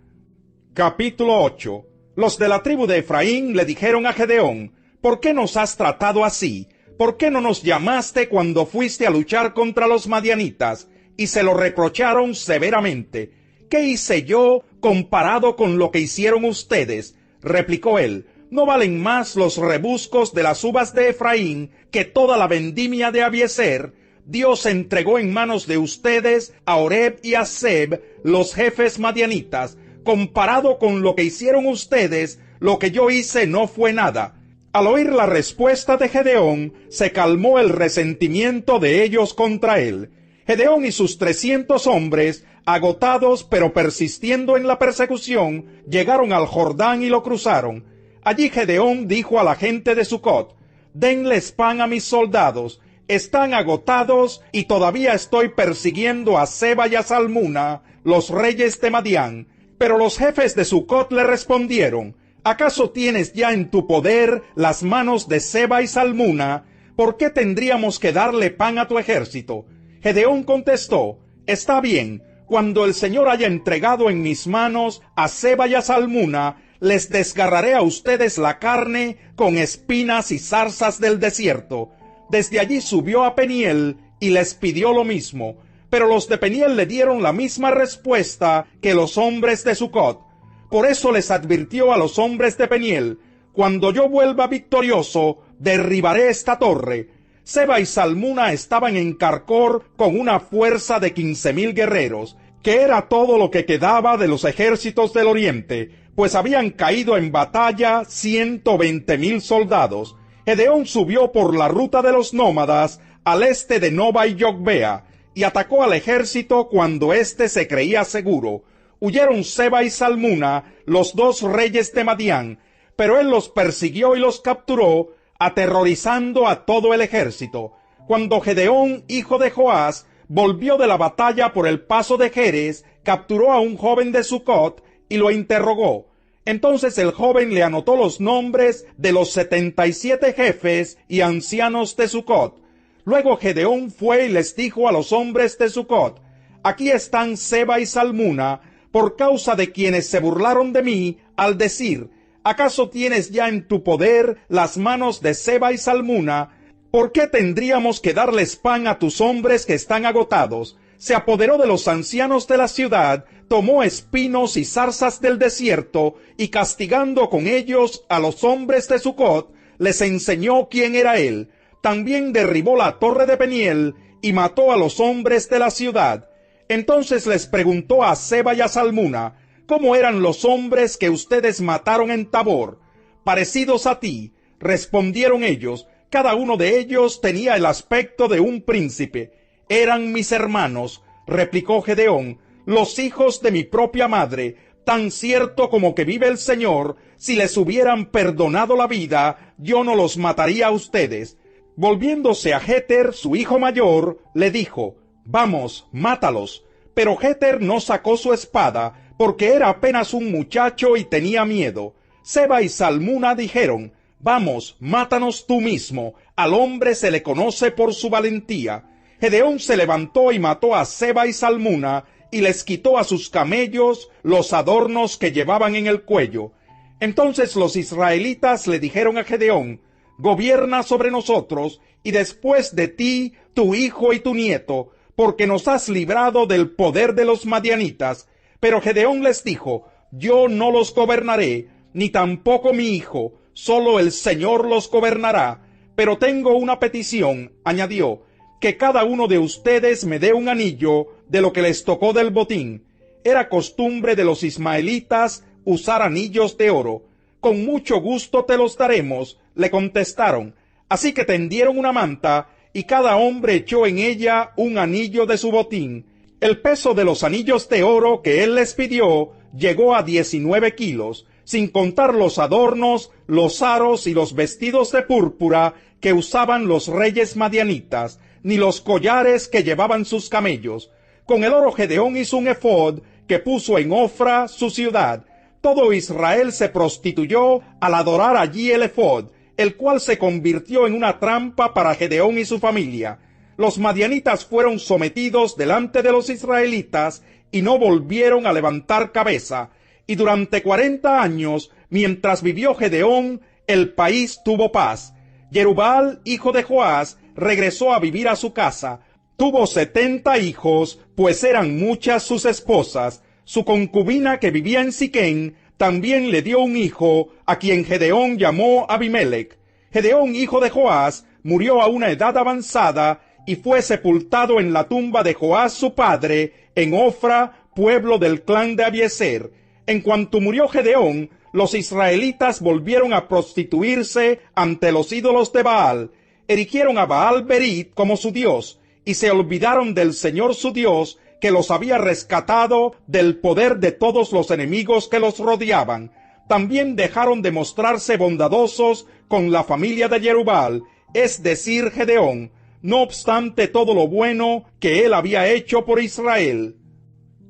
Capítulo 8. Los de la tribu de Efraín le dijeron a Gedeón: ¿por qué nos has tratado así? ¿Por qué no nos llamaste cuando fuiste a luchar contra los madianitas? Y se lo reprocharon severamente. ¿Qué hice yo comparado con lo que hicieron ustedes? Replicó él: ¿no valen más los rebuscos de las uvas de Efraín que toda la vendimia de Abiezer? Dios entregó en manos de ustedes a Oreb y a Zeb, los jefes madianitas. Comparado con lo que hicieron ustedes, lo que yo hice no fue nada. Al oír la respuesta de Gedeón, se calmó el resentimiento de ellos contra él. Gedeón y sus 300 hombres, agotados pero persistiendo en la persecución, llegaron al Jordán y lo cruzaron. Allí Gedeón dijo a la gente de Sucot: denles pan a mis soldados, están agotados y todavía estoy persiguiendo a Seba y a Salmuna, los reyes de Madián. Pero los jefes de Sucot le respondieron: ¿acaso tienes ya en tu poder las manos de Seba y Salmuna? ¿Por qué tendríamos que darle pan a tu ejército? Gedeón contestó: está bien, cuando el Señor haya entregado en mis manos a Seba y a Salmuna, les desgarraré a ustedes la carne con espinas y zarzas del desierto. Desde allí subió a Peniel y les pidió lo mismo, pero los de Peniel le dieron la misma respuesta que los hombres de Sucot. Por eso les advirtió a los hombres de Peniel: cuando yo vuelva victorioso, derribaré esta torre. Seba y Salmuna estaban en Carcor con una fuerza de 15,000 guerreros, que era todo lo que quedaba de los ejércitos del oriente, pues habían caído en batalla 120,000 soldados. Gedeón subió por la ruta de los nómadas al este de Nova y Yogbea, y atacó al ejército cuando éste se creía seguro. huyeron Seba y Salmuna, los dos reyes de Madián, pero él los persiguió y los capturó, aterrorizando a todo el ejército. Cuando Gedeón, hijo de Joás, volvió de la batalla por el paso de Jerez, capturó a un joven de Sucot y lo interrogó. Entonces el joven le anotó los nombres de los 77 jefes y ancianos de Sucot. Luego Gedeón fue y les dijo a los hombres de Sucot: aquí están Seba y Salmuna, por causa de quienes se burlaron de mí, al decir: ¿acaso tienes ya en tu poder las manos de Seba y Salmuna? ¿Por qué tendríamos que darles pan a tus hombres que están agotados? Se apoderó de los ancianos de la ciudad, tomó espinos y zarzas del desierto, y castigando con ellos a los hombres de Sucot, les enseñó quién era él. También derribó la torre de Peniel, y mató a los hombres de la ciudad. Entonces les preguntó a Seba y a Salmuna: ¿cómo eran los hombres que ustedes mataron en Tabor? Parecidos a ti, respondieron ellos. Cada uno de ellos tenía el aspecto de un príncipe. Eran mis hermanos, replicó Gedeón, los hijos de mi propia madre. Tan cierto como que vive el Señor, si les hubieran perdonado la vida, yo no los mataría a ustedes. Volviéndose a Jeter, su hijo mayor, le dijo: vamos, mátalos. Pero Jeter no sacó su espada, porque era apenas un muchacho y tenía miedo. Seba y Salmuna dijeron: vamos, mátanos tú mismo, al hombre se le conoce por su valentía. Gedeón se levantó y mató a Seba y Salmuna, y les quitó a sus camellos los adornos que llevaban en el cuello. Entonces los israelitas le dijeron a Gedeón: gobierna sobre nosotros, y después de ti, tu hijo y tu nieto, porque nos has librado del poder de los madianitas. Pero Gedeón les dijo: yo no los gobernaré, ni tampoco mi hijo, solo el Señor los gobernará. Pero tengo una petición, añadió: que cada uno de ustedes me dé un anillo de lo que les tocó del botín. Era costumbre de los ismaelitas usar anillos de oro. Con mucho gusto te los daremos, le contestaron. Así que tendieron una manta, y cada hombre echó en ella un anillo de su botín. El peso de los anillos de oro que él les pidió llegó a 19 kilos, sin contar los adornos, los aros y los vestidos de púrpura que usaban los reyes madianitas, ni los collares que llevaban sus camellos. Con el oro Gedeón hizo un efod que puso en Ofra, su ciudad. Todo Israel se prostituyó al adorar allí el efod, el cual se convirtió en una trampa para Gedeón y su familia. Los madianitas fueron sometidos delante de los israelitas y no volvieron a levantar cabeza. Y durante 40 años, mientras vivió Gedeón, el país tuvo paz. Jerubbaal, hijo de Joás, regresó a vivir a su casa. Tuvo 70 hijos, pues eran muchas sus esposas. Su concubina que vivía en Siquén también le dio un hijo, a quien Gedeón llamó Abimelec. Gedeón, hijo de Joás, murió a una edad avanzada y fue sepultado en la tumba de Joás su padre, en Ofra, pueblo del clan de Abiezer. En cuanto murió Gedeón, los israelitas volvieron a prostituirse ante los ídolos de Baal. Erigieron a Baal Berit como su dios, y se olvidaron del Señor su Dios, que los había rescatado del poder de todos los enemigos que los rodeaban. También dejaron de mostrarse bondadosos con la familia de Jerubbaal, es decir, Gedeón, no obstante todo lo bueno que él había hecho por Israel.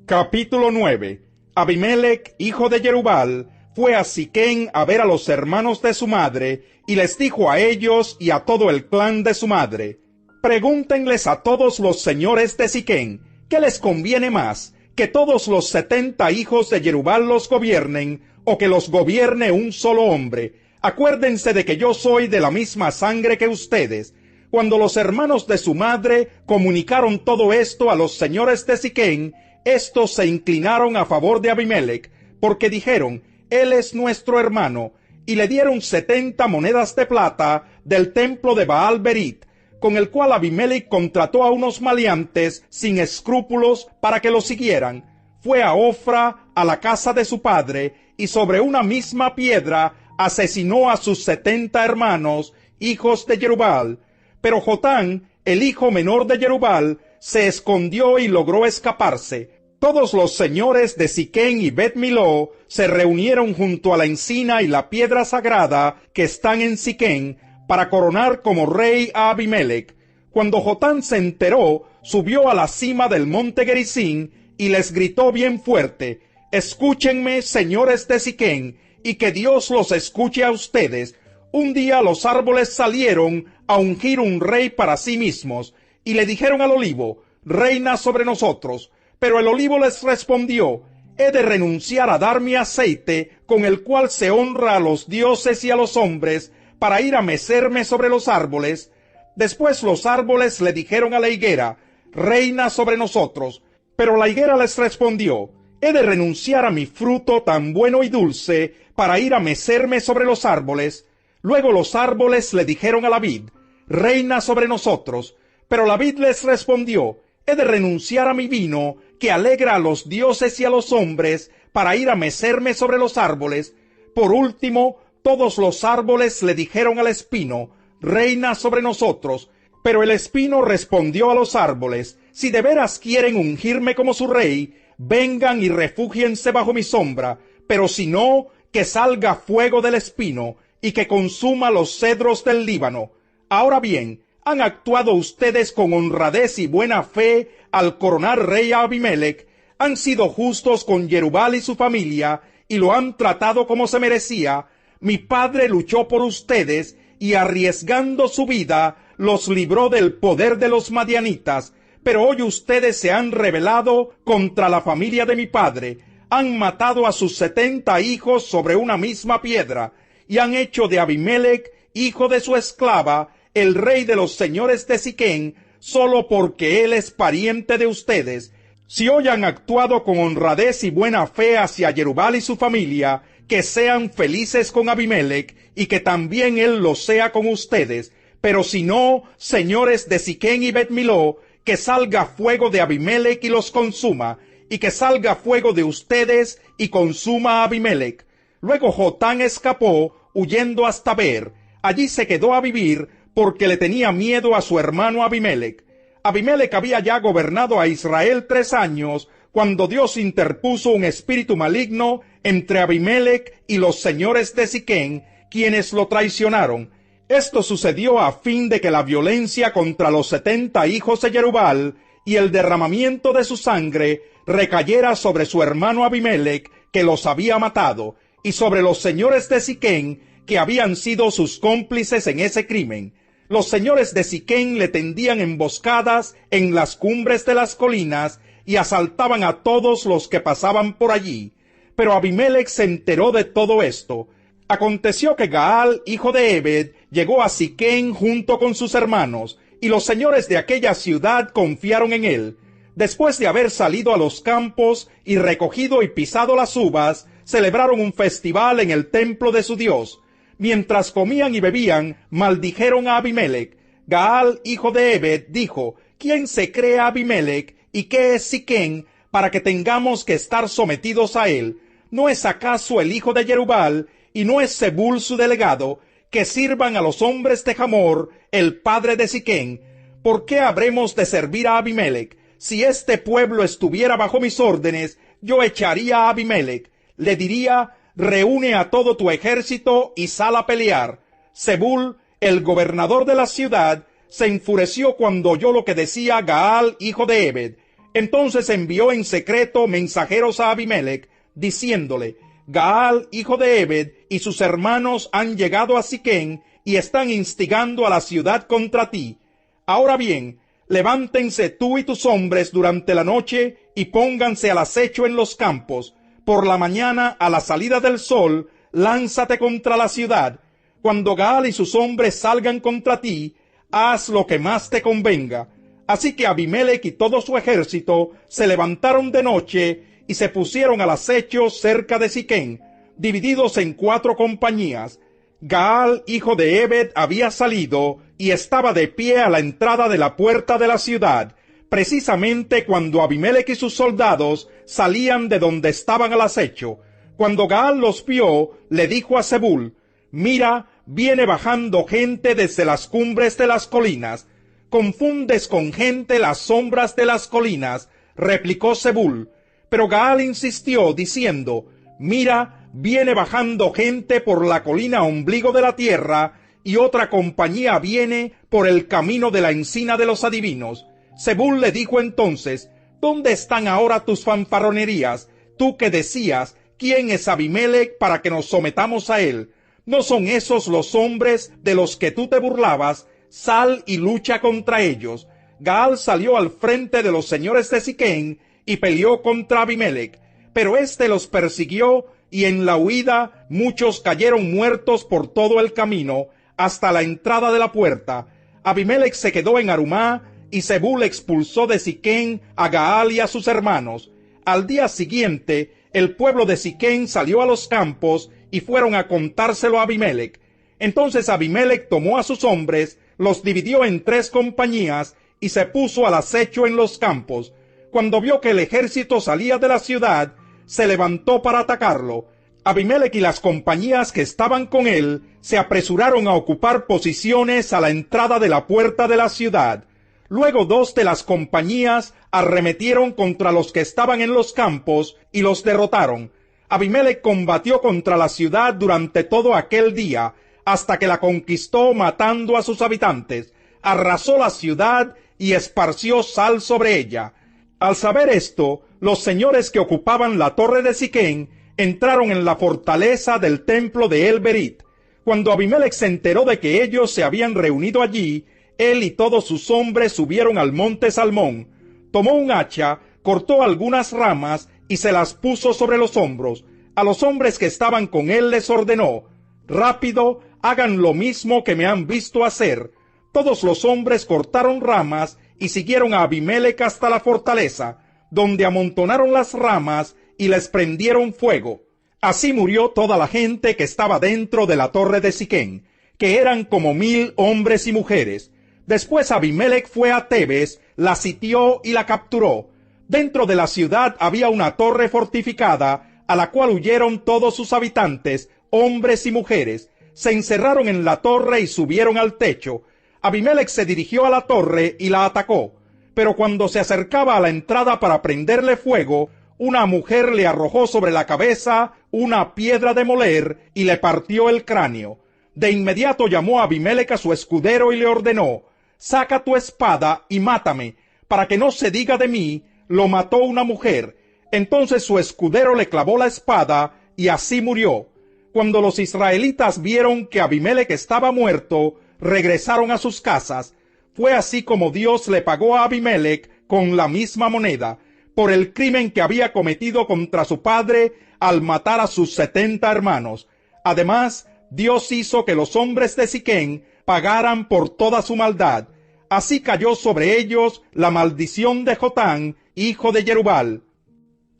Capítulo 9. Abimelec, hijo de Jerubbaal, fue a Siquén a ver a los hermanos de su madre, y les dijo a ellos y a todo el clan de su madre: pregúntenles a todos los señores de Siquén, ¿qué les conviene más? ¿Que todos los 70 hijos de Jerubbaal los gobiernen, o que los gobierne un solo hombre? Acuérdense de que yo soy de la misma sangre que ustedes. Cuando los hermanos de su madre comunicaron todo esto a los señores de Siquén, estos se inclinaron a favor de Abimelec, porque dijeron: él es nuestro hermano, y le dieron 70 monedas de plata del templo de Baal Berit, con el cual Abimelec contrató a unos maleantes sin escrúpulos para que lo siguieran. Fue a Ofra, a la casa de su padre, y sobre una misma piedra asesinó a sus 70 hermanos, hijos de Jerubbaal. Pero Jotán, el hijo menor de Jerubbaal, se escondió y logró escaparse. Todos los señores de Siquén y Bet-Miló se reunieron junto a la encina y la piedra sagrada que están en Siquén para coronar como rey a Abimelec. Cuando Jotán se enteró, subió a la cima del monte Gerizim y les gritó bien fuerte: «Escúchenme, señores de Siquén, y que Dios los escuche a ustedes. Un día los árboles salieron a ungir un rey para sí mismos, y le dijeron al olivo: reina sobre nosotros. Pero el olivo les respondió: he de renunciar a dar mi aceite, con el cual se honra a los dioses y a los hombres, para ir a mecerme sobre los árboles. Después los árboles le dijeron a la higuera: reina sobre nosotros. Pero la higuera les respondió: he de renunciar a mi fruto tan bueno y dulce, para ir a mecerme sobre los árboles. Luego los árboles le dijeron a la vid: reina sobre nosotros. Pero la vid les respondió: he de renunciar a mi vino, que alegra a los dioses y a los hombres, para ir a mecerme sobre los árboles. Por último, todos los árboles le dijeron al espino: reina sobre nosotros. Pero el espino respondió a los árboles: si de veras quieren ungirme como su rey, vengan y refúgiense bajo mi sombra, pero si no, que salga fuego del espino, y que consuma los cedros del Líbano. Ahora bien, han actuado ustedes con honradez y buena fe al coronar rey a Abimelec, han sido justos con Yerubal y su familia, y lo han tratado como se merecía. Mi padre luchó por ustedes, y arriesgando su vida, los libró del poder de los madianitas. Pero hoy ustedes se han rebelado contra la familia de mi padre, han matado a sus 70 hijos sobre una misma piedra, y han hecho de Abimelec, hijo de su esclava, el rey de los señores de Siquén, solo porque él es pariente de ustedes. Si hoy han actuado con honradez y buena fe hacia Yerubal y su familia, que sean felices con Abimelec, y que también él lo sea con ustedes. Pero si no, señores de Siquén y Bet-Miló, que salga fuego de Abimelec y los consuma, y que salga fuego de ustedes y consuma a Abimelec». Luego Jotán escapó, huyendo hasta Ber. Allí se quedó a vivir, porque le tenía miedo a su hermano Abimelec. Abimelec había ya gobernado a Israel 3 años, cuando Dios interpuso un espíritu maligno entre Abimelec y los señores de Siquén, quienes lo traicionaron. Esto sucedió a fin de que la violencia contra los 70 hijos de Yerubal y el derramamiento de su sangre recayera sobre su hermano Abimelec, que los había matado, y sobre los señores de Siquén, que habían sido sus cómplices en ese crimen. Los señores de Siquén le tendían emboscadas en las cumbres de las colinas y asaltaban a todos los que pasaban por allí. Pero Abimelec se enteró de todo esto. Aconteció que Gaal, hijo de Ebed, llegó a Siquén junto con sus hermanos, y los señores de aquella ciudad confiaron en él. Después de haber salido a los campos y recogido y pisado las uvas, celebraron un festival en el templo de su Dios. Mientras comían y bebían, maldijeron a Abimelec. Gaal, hijo de Ebed, dijo: ¿quién se cree Abimelec y qué es Siquén para que tengamos que estar sometidos a él? ¿No es acaso el hijo de Yerubal y no es Zebul su delegado, que sirvan a los hombres de Hamor, el padre de Siquén? ¿Por qué habremos de servir a Abimelec? Si este pueblo estuviera bajo mis órdenes, yo echaría a Abimelec. Le diría: reúne a todo tu ejército y sal a pelear. Zebul, el gobernador de la ciudad, se enfureció cuando oyó lo que decía Gaal, hijo de Ebed. Entonces envió en secreto mensajeros a Abimelec, diciéndole: Gaal, hijo de Ebed, y sus hermanos han llegado a Siquén y están instigando a la ciudad contra ti. Ahora bien, levántense tú y tus hombres durante la noche y pónganse al acecho en los campos. Por la mañana, a la salida del sol, lánzate contra la ciudad. Cuando Gaal y sus hombres salgan contra ti, haz lo que más te convenga. Así que Abimelec y todo su ejército se levantaron de noche y se pusieron al acecho cerca de Siquén, divididos en 4 compañías. Gaal, hijo de Ebed, había salido y estaba de pie a la entrada de la puerta de la ciudad, precisamente cuando Abimelec y sus soldados salían de donde estaban al acecho. Cuando Gaal los vio, le dijo a Zebul: mira, viene bajando gente desde las cumbres de las colinas. ¿Confundes con gente las sombras de las colinas?, replicó Zebul. Pero Gaal insistió, diciendo: mira, viene bajando gente por la colina ombligo de la tierra, y otra compañía viene por el camino de la encina de los adivinos. Zebul le dijo entonces: ¿dónde están ahora tus fanfarronerías? Tú que decías: ¿quién es Abimelech para que nos sometamos a él? ¿No son esos los hombres de los que tú te burlabas? Sal y lucha contra ellos. Gaal salió al frente de los señores de Siquén y peleó contra Abimelech, pero éste los persiguió, y en la huida muchos cayeron muertos por todo el camino hasta la entrada de la puerta. Abimelech se quedó en Arumá, y Zebul expulsó de Siquén a Gaal y a sus hermanos. Al día siguiente, el pueblo de Siquén salió a los campos y fueron a contárselo a Abimelech. Entonces Abimelech tomó a sus hombres, los dividió en 3 compañías y se puso al acecho en los campos. Cuando vio que el ejército salía de la ciudad, se levantó para atacarlo. Abimelech y las compañías que estaban con él se apresuraron a ocupar posiciones a la entrada de la puerta de la ciudad. Luego 2 de las compañías arremetieron contra los que estaban en los campos y los derrotaron. Abimelech combatió contra la ciudad durante todo aquel día, hasta que la conquistó matando a sus habitantes. Arrasó la ciudad y esparció sal sobre ella. Al saber esto, los señores que ocupaban la torre de Siquén entraron en la fortaleza del templo de El-Berit. Cuando Abimelech se enteró de que ellos se habían reunido allí, él y todos sus hombres subieron al monte Salmón. Tomó un hacha, cortó algunas ramas y se las puso sobre los hombros. A los hombres que estaban con él les ordenó: rápido, hagan lo mismo que me han visto hacer. Todos los hombres cortaron ramas y siguieron a Abimelech hasta la fortaleza, donde amontonaron las ramas y les prendieron fuego. Así murió toda la gente que estaba dentro de la torre de Siquén, que eran como 1000 hombres y mujeres. Después Abimelech fue a Tebes, la sitió y la capturó. Dentro de la ciudad había una torre fortificada, a la cual huyeron todos sus habitantes, hombres y mujeres. Se encerraron en la torre y subieron al techo. Abimelech se dirigió a la torre y la atacó, pero cuando se acercaba a la entrada para prenderle fuego, una mujer le arrojó sobre la cabeza una piedra de moler y le partió el cráneo. De inmediato llamó a Abimelech a su escudero y le ordenó: saca tu espada y mátame, para que no se diga de mí: lo mató una mujer. Entonces su escudero le clavó la espada y así murió. Cuando los israelitas vieron que Abimelech estaba muerto, regresaron a sus casas. Fue así como Dios le pagó a Abimelech con la misma moneda, por el crimen que había cometido contra su padre al matar a sus 70 hermanos. Además, Dios hizo que los hombres de Siquén pagaran por toda su maldad. Así cayó sobre ellos la maldición de Jotán, hijo de Jerubal.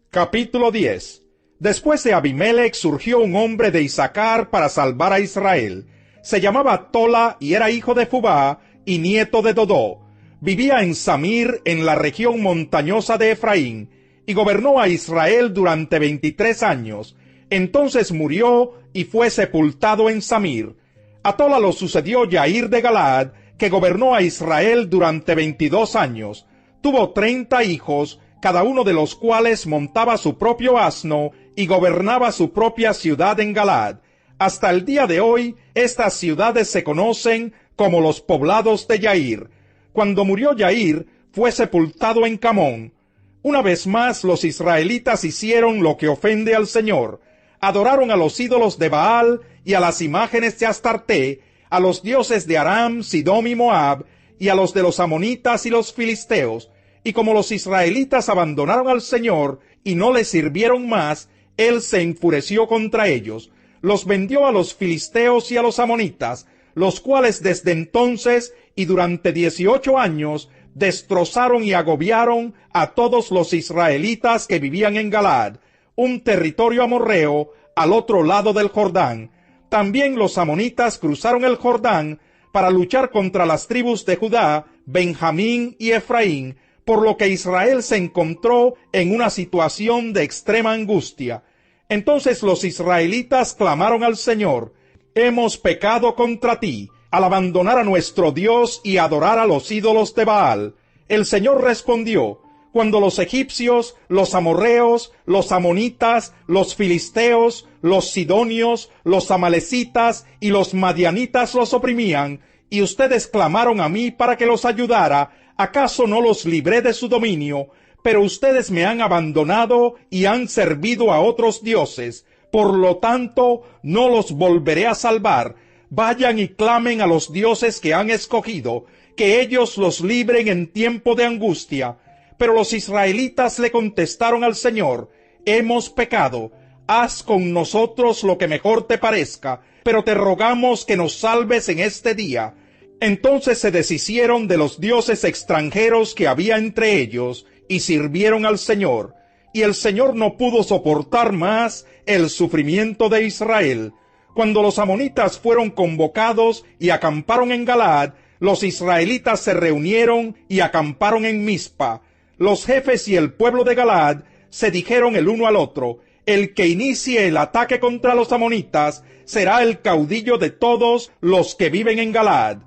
Capítulo 10. Después de Abimelech surgió un hombre de Isaacar para salvar a Israel. Se llamaba Tola y era hijo de Fubá y nieto de Dodó. Vivía en Samir, en la región montañosa de Efraín, y gobernó a Israel durante 23 años. Entonces murió y fue sepultado en Samir. A Tola lo sucedió Yair de Galaad, que gobernó a Israel durante 22 años. Tuvo 30 hijos, cada uno de los cuales montaba su propio asno y gobernaba su propia ciudad en Galaad. Hasta el día de hoy, estas ciudades se conocen como los poblados de Yair. Cuando murió Yair, fue sepultado en Camón. Una vez más los israelitas hicieron lo que ofende al Señor. Adoraron a los ídolos de Baal y a las imágenes de Astarté, a los dioses de Aram, Sidón y Moab, y a los de los amonitas y los filisteos. Y como los israelitas abandonaron al Señor y no le sirvieron más, él se enfureció contra ellos. Los vendió a los filisteos y a los amonitas, los cuales desde entonces y durante 18 años destrozaron y agobiaron a todos los israelitas que vivían en Galaad, un territorio amorreo al otro lado del Jordán. También los amonitas cruzaron el Jordán para luchar contra las tribus de Judá, Benjamín y Efraín, por lo que Israel se encontró en una situación de extrema angustia. Entonces los israelitas clamaron al Señor: hemos pecado contra ti, al abandonar a nuestro Dios y adorar a los ídolos de Baal. El Señor respondió: cuando los egipcios, los amorreos, los amonitas, los filisteos, los sidonios, los amalecitas y los madianitas los oprimían, y ustedes clamaron a mí para que los ayudara, ¿acaso no los libré de su dominio? Pero ustedes me han abandonado y han servido a otros dioses. Por lo tanto, no los volveré a salvar. Vayan y clamen a los dioses que han escogido, que ellos los libren en tiempo de angustia. Pero los israelitas le contestaron al Señor: hemos pecado, haz con nosotros lo que mejor te parezca, pero te rogamos que nos salves en este día. Entonces se deshicieron de los dioses extranjeros que había entre ellos, y sirvieron al Señor. Y el Señor no pudo soportar más el sufrimiento de Israel. Cuando los amonitas fueron convocados y acamparon en Galaad, los israelitas se reunieron y acamparon en Mizpa. Los jefes y el pueblo de Galaad se dijeron el uno al otro: el que inicie el ataque contra los amonitas será el caudillo de todos los que viven en Galaad.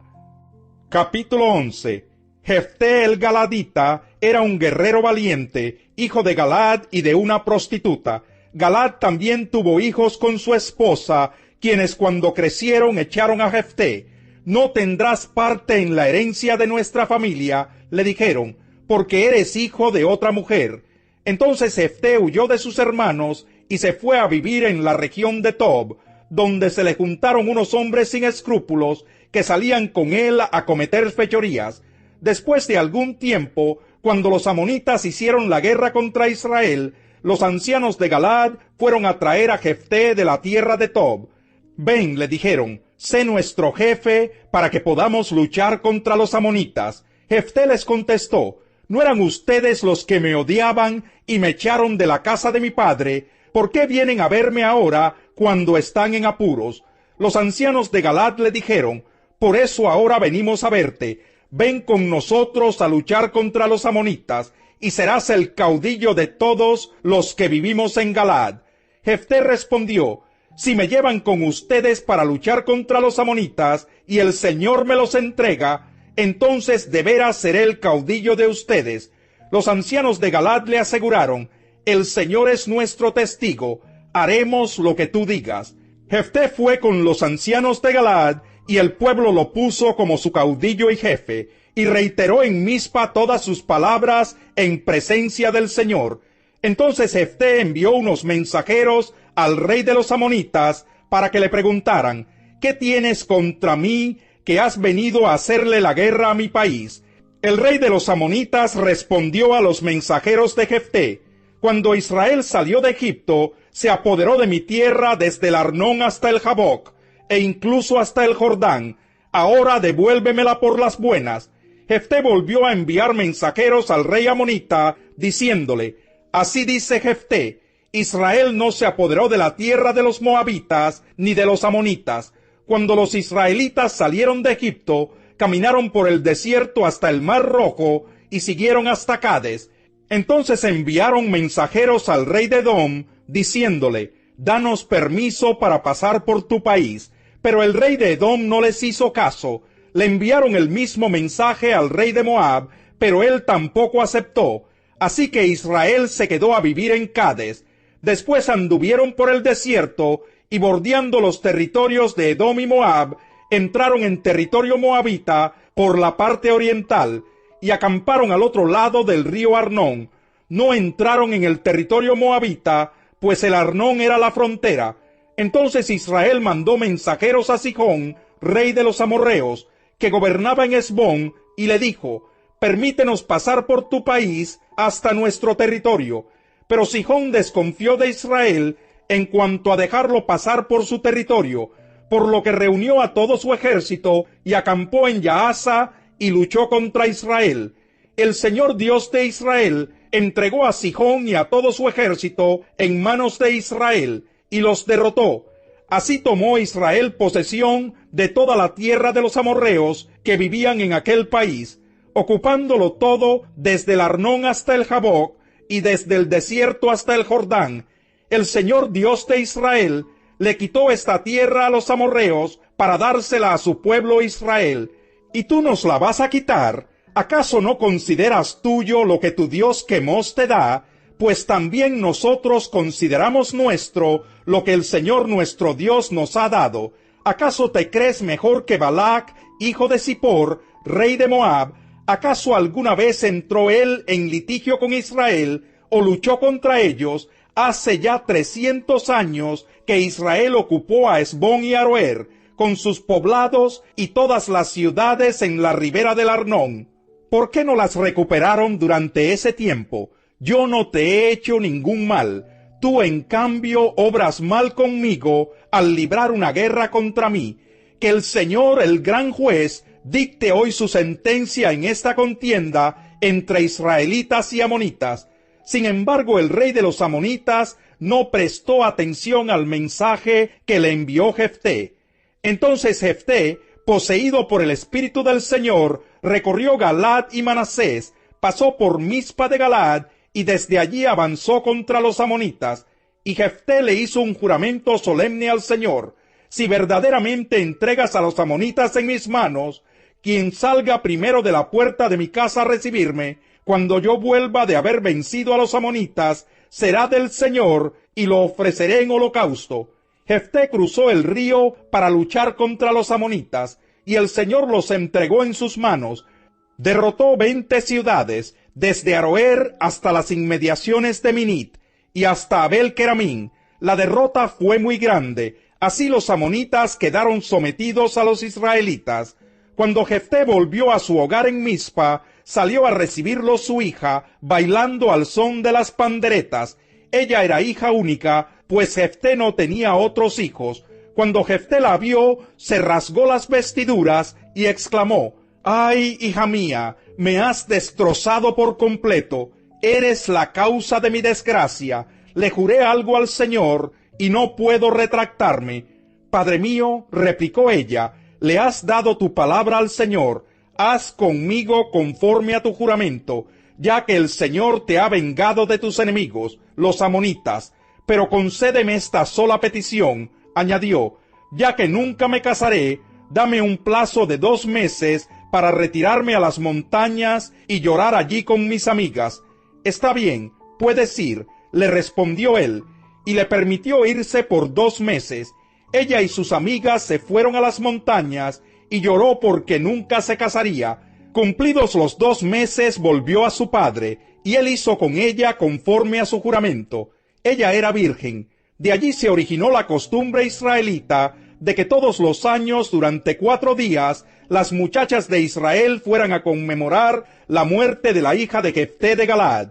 Capítulo 11. Jefté el Galadita era un guerrero valiente, hijo de Galaad y de una prostituta. Galaad también tuvo hijos con su esposa, quienes cuando crecieron echaron a Jefté. No tendrás parte en la herencia de nuestra familia, le dijeron, porque eres hijo de otra mujer. Entonces Jefté huyó de sus hermanos y se fue a vivir en la región de Tob, donde se le juntaron unos hombres sin escrúpulos que salían con él a cometer fechorías. Después de algún tiempo, cuando los amonitas hicieron la guerra contra Israel, los ancianos de Galaad fueron a traer a Jefté de la tierra de Tob. Ven, le dijeron, sé nuestro jefe para que podamos luchar contra los amonitas. Jefté les contestó: ¿no eran ustedes los que me odiaban y me echaron de la casa de mi padre? ¿Por qué vienen a verme ahora cuando están en apuros? Los ancianos de Galaad le dijeron: por eso ahora venimos a verte. Ven con nosotros a luchar contra los amonitas, y serás el caudillo de todos los que vivimos en Galaad. Jefté respondió: si me llevan con ustedes para luchar contra los amonitas, y el Señor me los entrega, entonces de veras seré el caudillo de ustedes. Los ancianos de Galaad le aseguraron: el Señor es nuestro testigo, haremos lo que tú digas. Jefté fue con los ancianos de Galaad, y el pueblo lo puso como su caudillo y jefe, y reiteró en Mizpa todas sus palabras en presencia del Señor. Entonces Jefté envió unos mensajeros al rey de los amonitas para que le preguntaran: ¿qué tienes contra mí, que has venido a hacerle la guerra a mi país? El rey de los amonitas respondió a los mensajeros de Jefté: cuando Israel salió de Egipto, se apoderó de mi tierra desde el Arnón hasta el Jaboc, e incluso hasta el Jordán. Ahora devuélvemela por las buenas. Jefté volvió a enviar mensajeros al rey amonita, diciéndole: así dice Jefté: Israel no se apoderó de la tierra de los moabitas ni de los amonitas. Cuando los israelitas salieron de Egipto, caminaron por el desierto hasta el Mar Rojo y siguieron hasta Cades. Entonces enviaron mensajeros al rey de Edom, diciéndole: danos permiso para pasar por tu país. Pero el rey de Edom no les hizo caso. Le enviaron el mismo mensaje al rey de Moab, pero él tampoco aceptó. Así que Israel se quedó a vivir en Cades. Después anduvieron por el desierto, y bordeando los territorios de Edom y Moab, entraron en territorio moabita por la parte oriental, y acamparon al otro lado del río Arnón. No entraron en el territorio moabita, pues el Arnón era la frontera. Entonces Israel mandó mensajeros a Sihón, rey de los amorreos, que gobernaba en Hesbón, y le dijo: permítenos pasar por tu país hasta nuestro territorio. Pero Sihón desconfió de Israel en cuanto a dejarlo pasar por su territorio, por lo que reunió a todo su ejército y acampó en Yaasa y luchó contra Israel. El Señor Dios de Israel entregó a Sihón y a todo su ejército en manos de Israel, y los derrotó. Así tomó Israel posesión de toda la tierra de los amorreos que vivían en aquel país, ocupándolo todo desde el Arnón hasta el Jaboc, y desde el desierto hasta el Jordán. El Señor Dios de Israel le quitó esta tierra a los amorreos para dársela a su pueblo Israel. ¿Y tú nos la vas a quitar? ¿Acaso no consideras tuyo lo que tu Dios Quemos te da? Pues también nosotros consideramos nuestro lo que el Señor nuestro Dios nos ha dado. ¿Acaso te crees mejor que Balac, hijo de Zippor, rey de Moab? ¿Acaso alguna vez entró él en litigio con Israel o luchó contra ellos? Hace ya 300 años que Israel ocupó a Hesbón y Aroer, con sus poblados y todas las ciudades en la ribera del Arnón. ¿Por qué no las recuperaron durante ese tiempo? Yo no te he hecho ningún mal. Tú, en cambio, obras mal conmigo al librar una guerra contra mí. Que el Señor, el gran juez, dicte hoy su sentencia en esta contienda entre israelitas y amonitas. Sin embargo, el rey de los amonitas no prestó atención al mensaje que le envió Jefté. Entonces Jefté, poseído por el Espíritu del Señor, recorrió Galaad y Manasés, pasó por Mizpa de Galaad, y desde allí avanzó contra los amonitas. Y Jefté le hizo un juramento solemne al Señor: si verdaderamente entregas a los amonitas en mis manos, quien salga primero de la puerta de mi casa a recibirme, cuando yo vuelva de haber vencido a los amonitas, será del Señor, y lo ofreceré en holocausto. Jefté cruzó el río para luchar contra los amonitas, y el Señor los entregó en sus manos. Derrotó 20 ciudades, desde Aroer hasta las inmediaciones de Minit, y hasta Abel-Keramín. La derrota fue muy grande. Así los amonitas quedaron sometidos a los israelitas. Cuando Jefté volvió a su hogar en Mizpa, salió a recibirlo su hija, bailando al son de las panderetas. Ella era hija única, pues Jefté no tenía otros hijos. Cuando Jefté la vio, se rasgó las vestiduras y exclamó: «¡Ay, hija mía! Me has destrozado por completo. Eres la causa de mi desgracia. Le juré algo al Señor y no puedo retractarme». «Padre mío», replicó ella, «le has dado tu palabra al Señor. Haz conmigo conforme a tu juramento, ya que el Señor te ha vengado de tus enemigos, los amonitas. Pero concédeme esta sola petición», añadió, «ya que nunca me casaré, dame un plazo de 2 meses para retirarme a las montañas y llorar allí con mis amigas». «Está bien, puedes ir», le respondió él, y le permitió irse por 2 meses. Ella y sus amigas se fueron a las montañas y lloró porque nunca se casaría. Cumplidos los 2 meses volvió a su padre, y él hizo con ella conforme a su juramento. Ella era virgen. De allí se originó la costumbre israelita de que todos los años, durante 4 días, las muchachas de Israel fueran a conmemorar la muerte de la hija de Jefté de Galaad.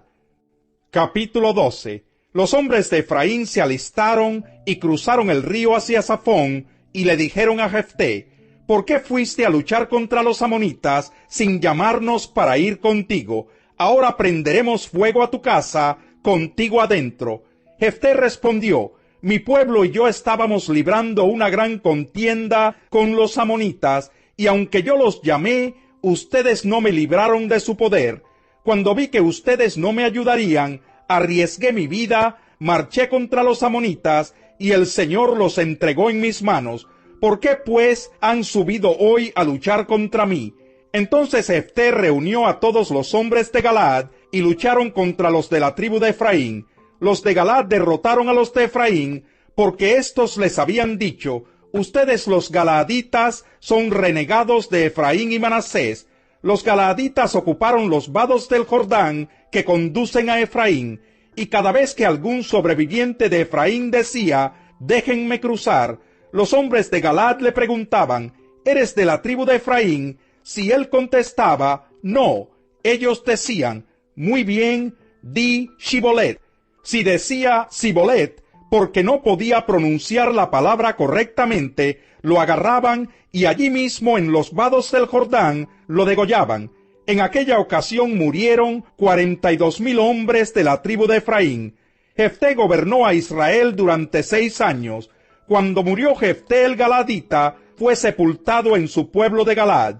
Capítulo 12. Los hombres de Efraín se alistaron y cruzaron el río hacia Zafón, y le dijeron a Jefté: «¿Por qué fuiste a luchar contra los amonitas sin llamarnos para ir contigo? Ahora prenderemos fuego a tu casa, contigo adentro». Jefté respondió: «Mi pueblo y yo estábamos librando una gran contienda con los amonitas, y aunque yo los llamé, ustedes no me libraron de su poder. Cuando vi que ustedes no me ayudarían, arriesgué mi vida, marché contra los amonitas, y el Señor los entregó en mis manos. ¿Por qué, pues, han subido hoy a luchar contra mí?». Entonces Jefté reunió a todos los hombres de Galaad, y lucharon contra los de la tribu de Efraín. Los de Galaad derrotaron a los de Efraín, porque éstos les habían dicho: «Ustedes los galaaditas son renegados de Efraín y Manasés». Los galaaditas ocuparon los vados del Jordán que conducen a Efraín, y cada vez que algún sobreviviente de Efraín decía: «Déjenme cruzar», los hombres de Galaad le preguntaban: «¿Eres de la tribu de Efraín?». Si él contestaba: «No», ellos decían: «Muy bien, di Shibolet». Si decía Sibolet, porque no podía pronunciar la palabra correctamente, lo agarraban y allí mismo en los vados del Jordán lo degollaban. En aquella ocasión murieron 42,000 hombres de la tribu de Efraín. Jefté gobernó a Israel durante 6 años. Cuando murió Jefté el Galadita, fue sepultado en su pueblo de Galaad.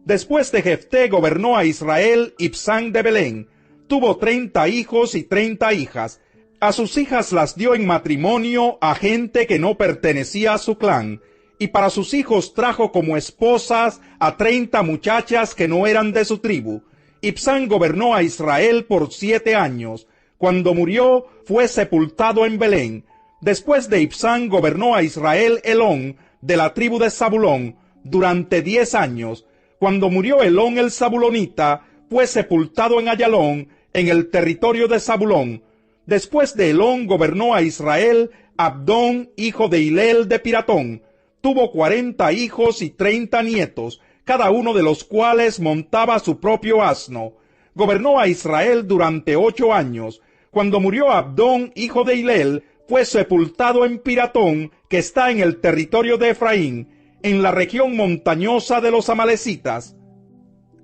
Después de Jefté gobernó a Israel Ibsán de Belén. Tuvo 30 hijos y 30 hijas. A sus hijas las dio en matrimonio a gente que no pertenecía a su clan. y para sus hijos trajo como esposas a 30 muchachas que no eran de su tribu. Ibzán gobernó a Israel por 7 años. Cuando murió, fue sepultado en Belén. Después de Ibzán gobernó a Israel Elón, de la tribu de Zabulón, durante 10 años. Cuando murió Elón el Zabulonita, fue sepultado en Ayalón, en el territorio de Zabulón. Después de Elón gobernó a Israel Abdón, hijo de Hilel de Piratón. Tuvo 40 hijos y 30 nietos, cada uno de los cuales montaba su propio asno. Gobernó a Israel durante 8 años. Cuando murió Abdón, hijo de Hilel, fue sepultado en Piratón, que está en el territorio de Efraín, en la región montañosa de los amalecitas.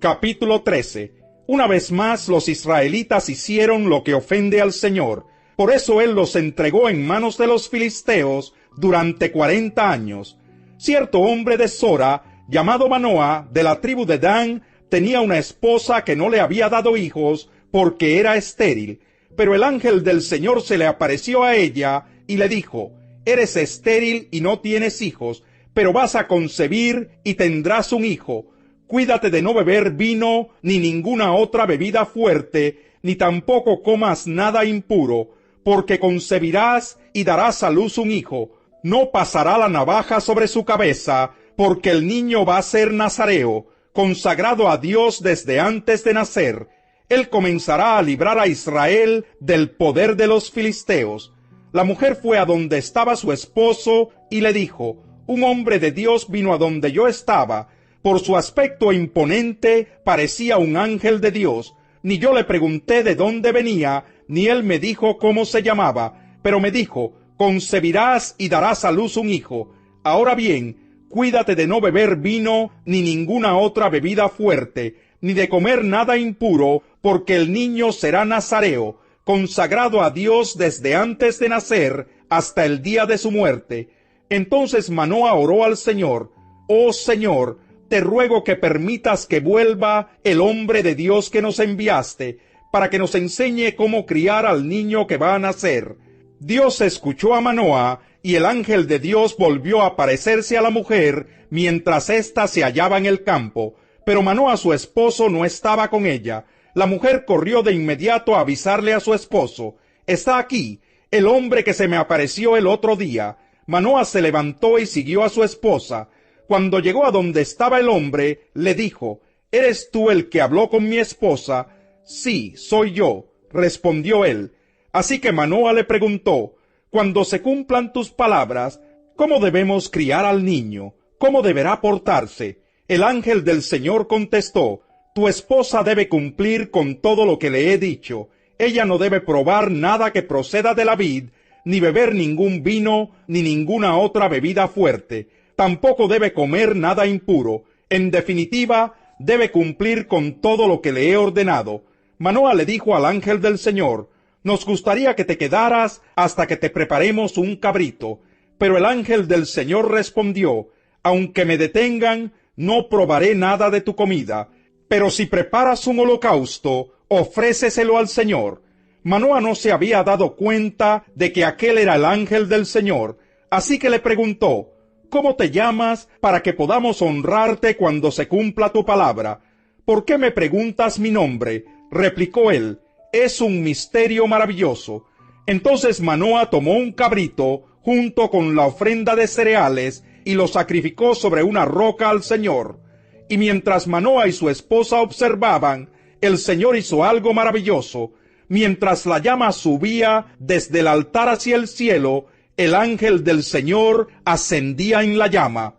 Capítulo 13. Una vez más los israelitas hicieron lo que ofende al Señor. Por eso Él los entregó en manos de los filisteos durante 40 años. Cierto hombre de Sora, llamado Manoa, de la tribu de Dan, tenía una esposa que no le había dado hijos porque era estéril. Pero el ángel del Señor se le apareció a ella y le dijo: eres estéril y no tienes hijos, pero vas a concebir y tendrás un hijo. Cuídate de no beber vino ni ninguna otra bebida fuerte, ni tampoco comas nada impuro, porque concebirás y darás a luz un hijo. No pasará la navaja sobre su cabeza, porque el niño va a ser nazareo, consagrado a Dios desde antes de nacer. Él comenzará a librar a Israel del poder de los filisteos. La mujer fue a donde estaba su esposo y le dijo: un hombre de Dios vino a donde yo estaba. Por su aspecto imponente parecía un ángel de Dios. Ni yo le pregunté de dónde venía, ni él me dijo cómo se llamaba, pero me dijo: concebirás y darás a luz un hijo. Ahora bien, cuídate de no beber vino ni ninguna otra bebida fuerte, ni de comer nada impuro, porque el niño será nazareo, consagrado a Dios desde antes de nacer hasta el día de su muerte. Entonces Manoa oró al Señor: oh Señor, te ruego que permitas que vuelva el hombre de Dios que nos enviaste, para que nos enseñe cómo criar al niño que va a nacer. Dios escuchó a Manoa, y el ángel de Dios volvió a aparecerse a la mujer mientras ésta se hallaba en el campo. Pero Manoa, su esposo, no estaba con ella. La mujer corrió de inmediato a avisarle a su esposo: está aquí, el hombre que se me apareció el otro día. Manoa se levantó y siguió a su esposa. Cuando llegó a donde estaba el hombre, le dijo: ¿eres tú el que habló con mi esposa? Sí, soy yo, respondió él. Así que Manoa le preguntó: cuando se cumplan tus palabras, ¿cómo debemos criar al niño? ¿Cómo deberá portarse? El ángel del Señor contestó: tu esposa debe cumplir con todo lo que le he dicho. Ella no debe probar nada que proceda de la vid, ni beber ningún vino, ni ninguna otra bebida fuerte. Tampoco debe comer nada impuro. En definitiva, debe cumplir con todo lo que le he ordenado. Manoa le dijo al ángel del Señor: nos gustaría que te quedaras hasta que te preparemos un cabrito. Pero el ángel del Señor respondió: aunque me detengan, no probaré nada de tu comida. Pero si preparas un holocausto, ofréceselo al Señor. Manoa no se había dado cuenta de que aquel era el ángel del Señor, así que le preguntó: ¿cómo te llamas para que podamos honrarte cuando se cumpla tu palabra? ¿Por qué me preguntas mi nombre? Replicó él: es un misterio maravilloso. Entonces Manoa tomó un cabrito junto con la ofrenda de cereales y lo sacrificó sobre una roca al Señor. Y mientras Manoa y su esposa observaban, el Señor hizo algo maravilloso. Mientras la llama subía desde el altar hacia el cielo, el ángel del Señor ascendía en la llama.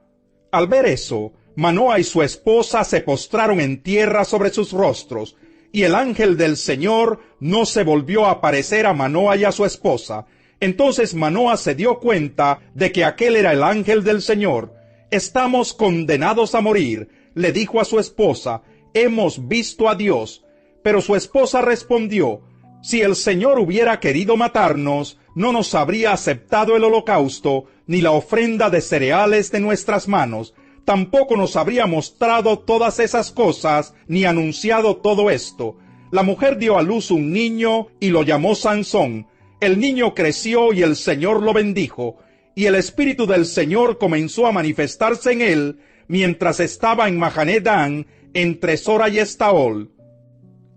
Al ver eso, Manoa y su esposa se postraron en tierra sobre sus rostros, y el ángel del Señor no se volvió a aparecer a Manoa y a su esposa. Entonces Manoa se dio cuenta de que aquel era el ángel del Señor. «Estamos condenados a morir», le dijo a su esposa, «hemos visto a Dios». Pero su esposa respondió: «Si el Señor hubiera querido matarnos, no nos habría aceptado el holocausto, ni la ofrenda de cereales de nuestras manos. Tampoco nos habría mostrado todas esas cosas, ni anunciado todo esto». La mujer dio a luz un niño y lo llamó Sansón. El niño creció y el Señor lo bendijo. y el Espíritu del Señor comenzó a manifestarse en él mientras estaba en Mahané Dan, entre Sora y Estaol.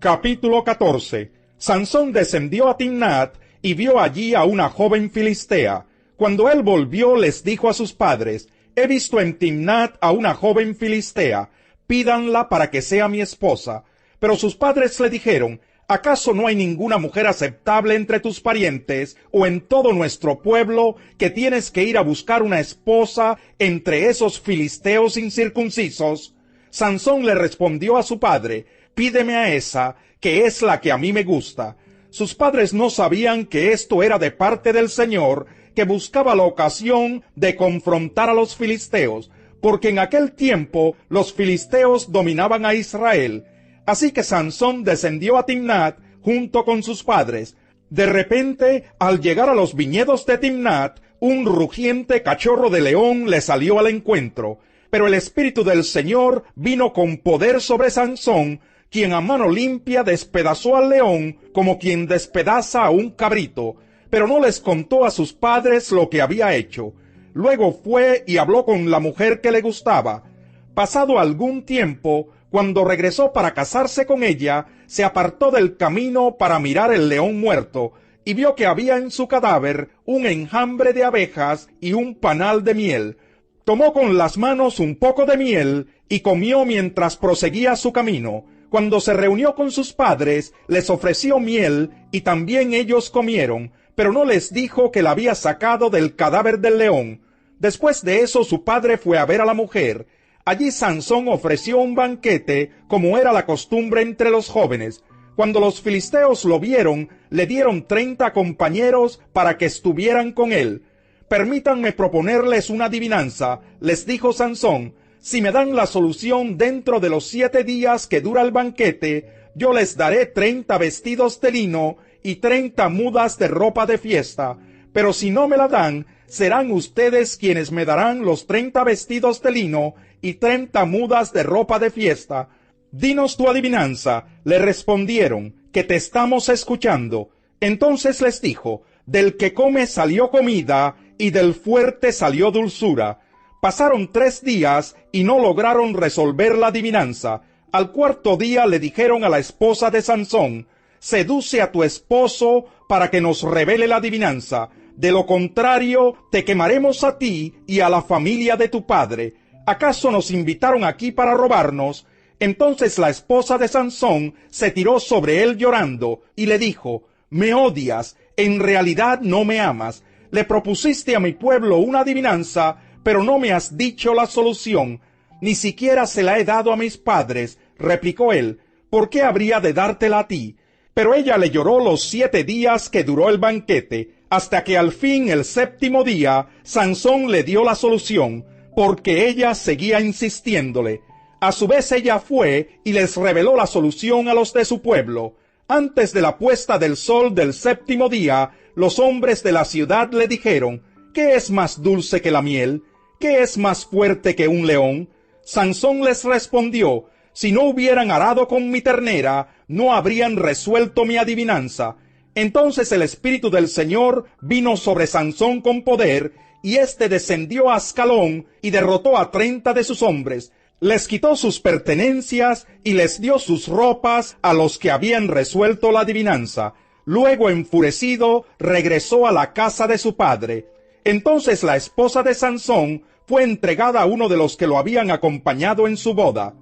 Capítulo 14. Sansón descendió a Timnat y vio allí a una joven filistea. Cuando él volvió, les dijo a sus padres: he visto en Timnat a una joven filistea, pídanla para que sea mi esposa. Pero sus padres le dijeron: ¿acaso no hay ninguna mujer aceptable entre tus parientes o en todo nuestro pueblo que tienes que ir a buscar una esposa entre esos filisteos incircuncisos? Sansón le respondió a su padre: pídeme a esa, que es la que a mí me gusta. Sus padres no sabían que esto era de parte del Señor, que buscaba la ocasión de confrontar a los filisteos, porque en aquel tiempo los filisteos dominaban a Israel. Así que Sansón descendió a Timnat junto con sus padres. De repente, al llegar a los viñedos de Timnat, un rugiente cachorro de león le salió al encuentro. Pero el Espíritu del Señor vino con poder sobre Sansón, quien a mano limpia despedazó al león como quien despedaza a un cabrito, pero no les contó a sus padres lo que había hecho. Luego fue y habló con la mujer que le gustaba. Pasado algún tiempo, cuando regresó para casarse con ella, se apartó del camino para mirar el león muerto, y vio que había en su cadáver un enjambre de abejas y un panal de miel. Tomó con las manos un poco de miel y comió mientras proseguía su camino. Cuando se reunió con sus padres, les ofreció miel y también ellos comieron, pero no les dijo que la había sacado del cadáver del león. Después de eso su padre fue a ver a la mujer. Allí Sansón ofreció un banquete, como era la costumbre entre los jóvenes. Cuando los filisteos lo vieron, le dieron 30 compañeros para que estuvieran con él. Permítanme proponerles una adivinanza, les dijo Sansón. Si me dan la solución dentro de los 7 días que dura el banquete, yo les daré 30 vestidos de lino y 30 mudas de ropa de fiesta. Pero si no me la dan, serán ustedes quienes me darán los 30 vestidos de lino y 30 mudas de ropa de fiesta. Dinos tu adivinanza, le respondieron, que te estamos escuchando. Entonces les dijo: del que come salió comida, y del fuerte salió dulzura. Pasaron 3 días y no lograron resolver la adivinanza. Al 4º día le dijeron a la esposa de Sansón: seduce a tu esposo para que nos revele la adivinanza. De lo contrario, te quemaremos a ti y a la familia de tu padre. ¿Acaso nos invitaron aquí para robarnos? Entonces la esposa de Sansón se tiró sobre él llorando y le dijo: me odias, en realidad no me amas. Le propusiste a mi pueblo una adivinanza, pero no me has dicho la solución. Ni siquiera se la he dado a mis padres, replicó él. ¿Por qué habría de dártela a ti? Pero ella le lloró los 7 días que duró el banquete, hasta que al fin, el 7º día, Sansón le dio la solución, porque ella seguía insistiéndole. A su vez ella fue y les reveló la solución a los de su pueblo. Antes de la puesta del sol del 7º día, los hombres de la ciudad le dijeron: ¿qué es más dulce que la miel? ¿Qué es más fuerte que un león? Sansón les respondió: si no hubieran arado con mi ternera, no habrían resuelto mi adivinanza. Entonces el Espíritu del Señor vino sobre Sansón con poder, y éste descendió a Ascalón y derrotó a 30 de sus hombres. Les quitó sus pertenencias y les dio sus ropas a los que habían resuelto la adivinanza. Luego, enfurecido, regresó a la casa de su padre. Entonces la esposa de Sansón fue entregada a uno de los que lo habían acompañado en su boda.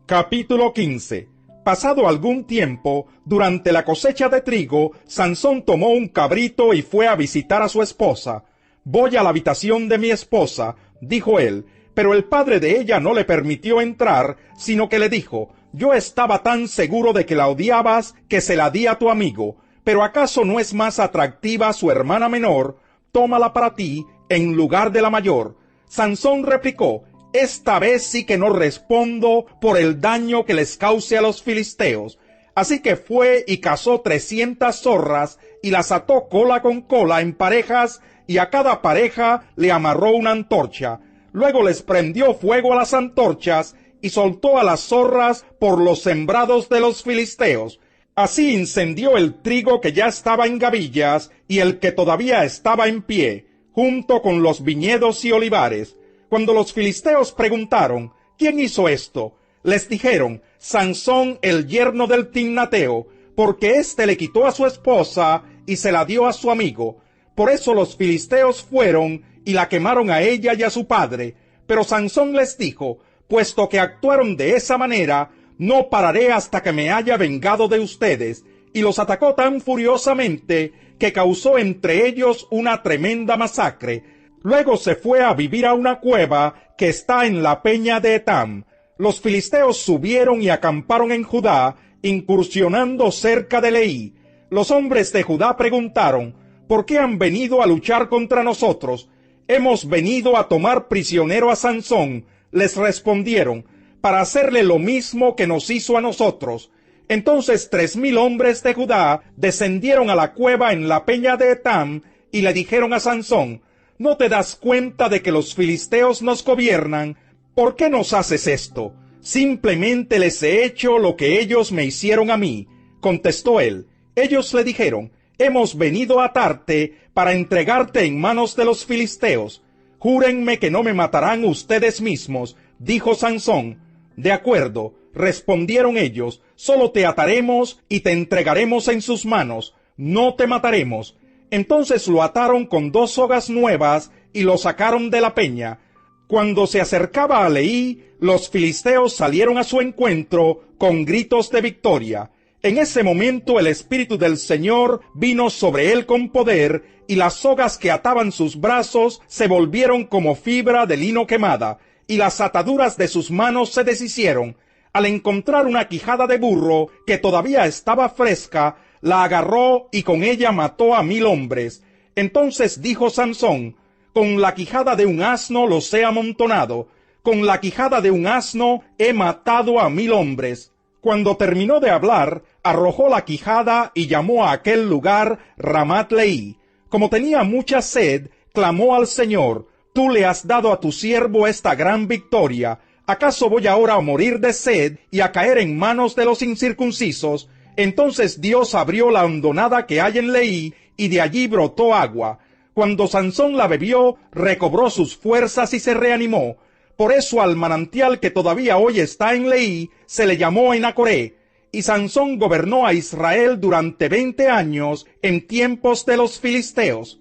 Capítulo 15. Pasado algún tiempo, durante la cosecha de trigo, Sansón tomó un cabrito y fue a visitar a su esposa. Voy a la habitación de mi esposa, dijo él, pero el padre de ella no le permitió entrar, sino que le dijo: yo estaba tan seguro de que la odiabas que se la di a tu amigo, pero ¿acaso no es más atractiva su hermana menor? Tómala para ti en lugar de la mayor. Sansón replicó: esta vez sí que no respondo por el daño que les cause a los filisteos. Así que fue y cazó 300 zorras y las ató cola con cola en parejas, y a cada pareja le amarró una antorcha. Luego les prendió fuego a las antorchas y soltó a las zorras por los sembrados de los filisteos. Así incendió el trigo que ya estaba en gavillas y el que todavía estaba en pie. junto con los viñedos y olivares. Cuando los filisteos preguntaron, ¿quién hizo esto?, les dijeron, Sansón, el yerno del Timnateo, porque éste le quitó a su esposa y se la dio a su amigo. Por eso los filisteos fueron y la quemaron a ella y a su padre. Pero Sansón les dijo, puesto que actuaron de esa manera, no pararé hasta que me haya vengado de ustedes. Y los atacó tan furiosamente que causó entre ellos una tremenda masacre. Luego se fue a vivir a una cueva que está en la peña de Etam. Los filisteos subieron y acamparon en Judá, incursionando cerca de Leí. Los hombres de Judá preguntaron, ¿por qué han venido a luchar contra nosotros? Hemos venido a tomar prisionero a Sansón, les respondieron, para hacerle lo mismo que nos hizo a nosotros. Entonces 3,000 hombres de Judá descendieron a la cueva en la peña de Etam y le dijeron a Sansón, ¿no te das cuenta de que los filisteos nos gobiernan? ¿Por qué nos haces esto? Simplemente les he hecho lo que ellos me hicieron a mí, contestó él. Ellos le dijeron, hemos venido a atarte para entregarte en manos de los filisteos. Júrenme que no me matarán ustedes mismos, dijo Sansón. De acuerdo, respondieron ellos, solo te ataremos y te entregaremos en sus manos, no te mataremos. Entonces lo ataron con 2 sogas nuevas y lo sacaron de la peña. Cuando se acercaba a Leí, los filisteos salieron a su encuentro con gritos de victoria. En ese momento el Espíritu del Señor vino sobre él con poder, y las sogas que ataban sus brazos se volvieron como fibra de lino quemada, y las ataduras de sus manos se deshicieron. Al encontrar una quijada de burro que todavía estaba fresca, la agarró y con ella mató a 1,000 hombres. Entonces dijo Sansón, con la quijada de un asno los he amontonado, con la quijada de un asno he matado a 1,000 hombres. Cuando terminó de hablar, arrojó la quijada y llamó a aquel lugar Ramat Leí. Como tenía mucha sed, clamó al Señor, tú le has dado a tu siervo esta gran victoria. ¿Acaso voy ahora a morir de sed y a caer en manos de los incircuncisos? Entonces Dios abrió la hondonada que hay en Leí, y de allí brotó agua. Cuando Sansón la bebió, recobró sus fuerzas y se reanimó. Por eso al manantial que todavía hoy está en Leí, se le llamó Enacoré. Y Sansón gobernó a Israel durante 20 años en tiempos de los filisteos.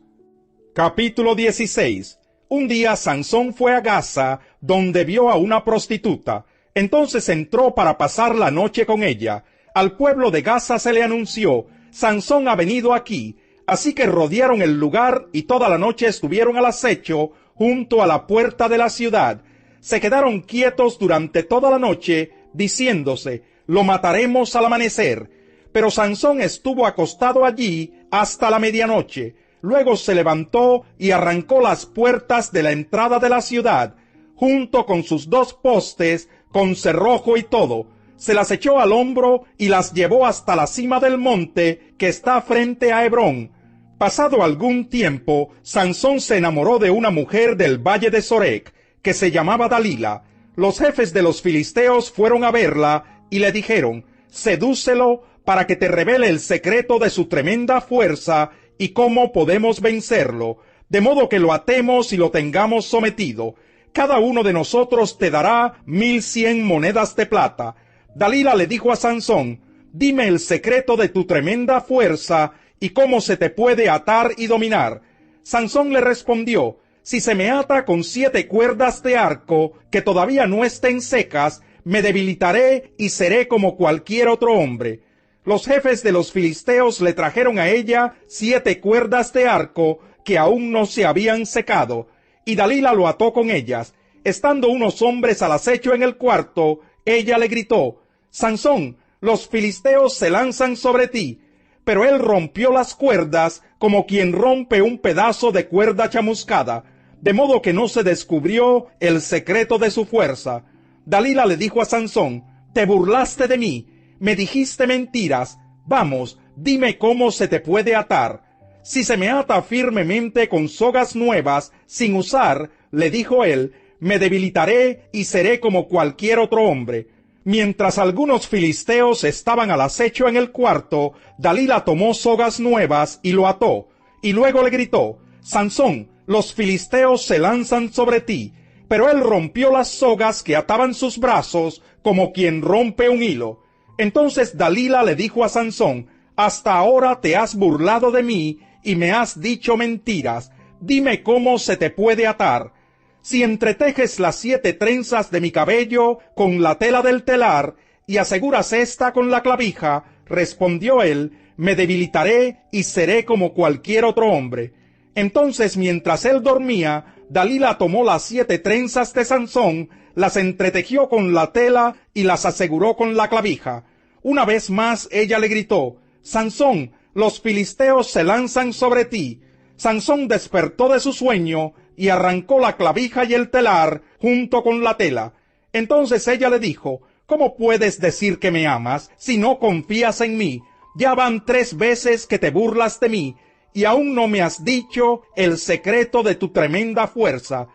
Capítulo 16. Un día Sansón fue a Gaza, donde vio a una prostituta. Entonces entró para pasar la noche con ella. Al pueblo de Gaza se le anunció, Sansón ha venido aquí. Así que rodearon el lugar y toda la noche estuvieron al acecho junto a la puerta de la ciudad. Se quedaron quietos durante toda la noche, diciéndose, lo mataremos al amanecer. Pero Sansón estuvo acostado allí hasta la medianoche. Luego se levantó y arrancó las puertas de la entrada de la ciudad, junto con sus 2 postes, con cerrojo y todo. Se las echó al hombro y las llevó hasta la cima del monte que está frente a Hebrón. Pasado algún tiempo, Sansón se enamoró de una mujer del valle de Sorek, que se llamaba Dalila. Los jefes de los filisteos fueron a verla y le dijeron, sedúcelo para que te revele el secreto de su tremenda fuerza y cómo podemos vencerlo, de modo que lo atemos y lo tengamos sometido. Cada uno de nosotros te dará 1,100 monedas de plata. Dalila le dijo a Sansón, dime el secreto de tu tremenda fuerza y cómo se te puede atar y dominar. Sansón le respondió, si se me ata con 7 cuerdas de arco que todavía no estén secas, me debilitaré y seré como cualquier otro hombre. Los jefes de los filisteos le trajeron a ella 7 cuerdas de arco que aún no se habían secado, y Dalila lo ató con ellas. Estando unos hombres al acecho en el cuarto, ella le gritó, Sansón, los filisteos se lanzan sobre ti. Pero él rompió las cuerdas como quien rompe un pedazo de cuerda chamuscada, de modo que no se descubrió el secreto de su fuerza. Dalila le dijo a Sansón, te burlaste de mí, me dijiste mentiras, vamos, dime cómo se te puede atar. Si se me ata firmemente con sogas nuevas, sin usar, le dijo él, me debilitaré y seré como cualquier otro hombre. Mientras algunos filisteos estaban al acecho en el cuarto, Dalila tomó sogas nuevas y lo ató, y luego le gritó, Sansón, los filisteos se lanzan sobre ti. Pero él rompió las sogas que ataban sus brazos, como quien rompe un hilo. Entonces Dalila le dijo a Sansón: hasta ahora te has burlado de mí y me has dicho mentiras. Dime cómo se te puede atar. Si entretejes las 7 trenzas de mi cabello con la tela del telar y aseguras esta con la clavija, respondió él, me debilitaré y seré como cualquier otro hombre. Entonces, mientras él dormía, Dalila tomó las 7 trenzas de Sansón, las entretejió con la tela y las aseguró con la clavija. Una vez más ella le gritó: Sansón, los filisteos se lanzan sobre ti. Sansón despertó de su sueño y arrancó la clavija y el telar junto con la tela. Entonces ella le dijo: ¿cómo puedes decir que me amas si no confías en mí? Ya van 3 veces que te burlas de mí, y aún no me has dicho el secreto de tu tremenda fuerza.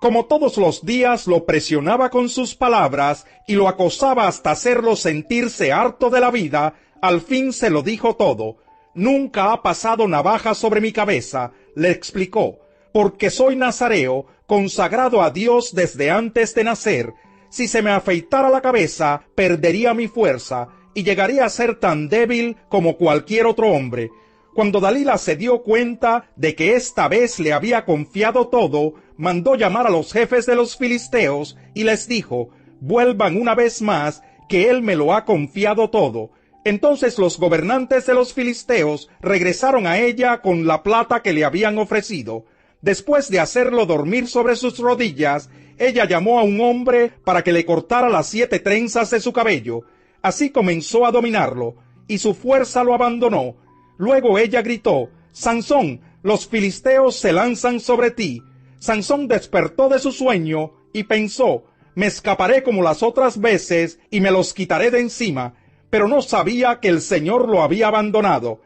Como todos los días lo presionaba con sus palabras y lo acosaba hasta hacerlo sentirse harto de la vida, al fin se lo dijo todo. Nunca ha pasado navaja sobre mi cabeza, le explicó, porque soy nazareo, consagrado a Dios desde antes de nacer. Si se me afeitara la cabeza, perdería mi fuerza y llegaría a ser tan débil como cualquier otro hombre. Cuando Dalila se dio cuenta de que esta vez le había confiado todo, mandó llamar a los jefes de los filisteos y les dijo: vuelvan una vez más, que él me lo ha confiado todo. Entonces los gobernantes de los filisteos regresaron a ella con la plata que le habían ofrecido. Después de hacerlo dormir sobre sus rodillas, ella llamó a un hombre para que le cortara las 7 trenzas de su cabello. Así comenzó a dominarlo, y su fuerza lo abandonó. Luego ella gritó: Sansón, los filisteos se lanzan sobre ti. Sansón despertó de su sueño y pensó: me escaparé como las otras veces y me los quitaré de encima. Pero no sabía que el Señor lo había abandonado.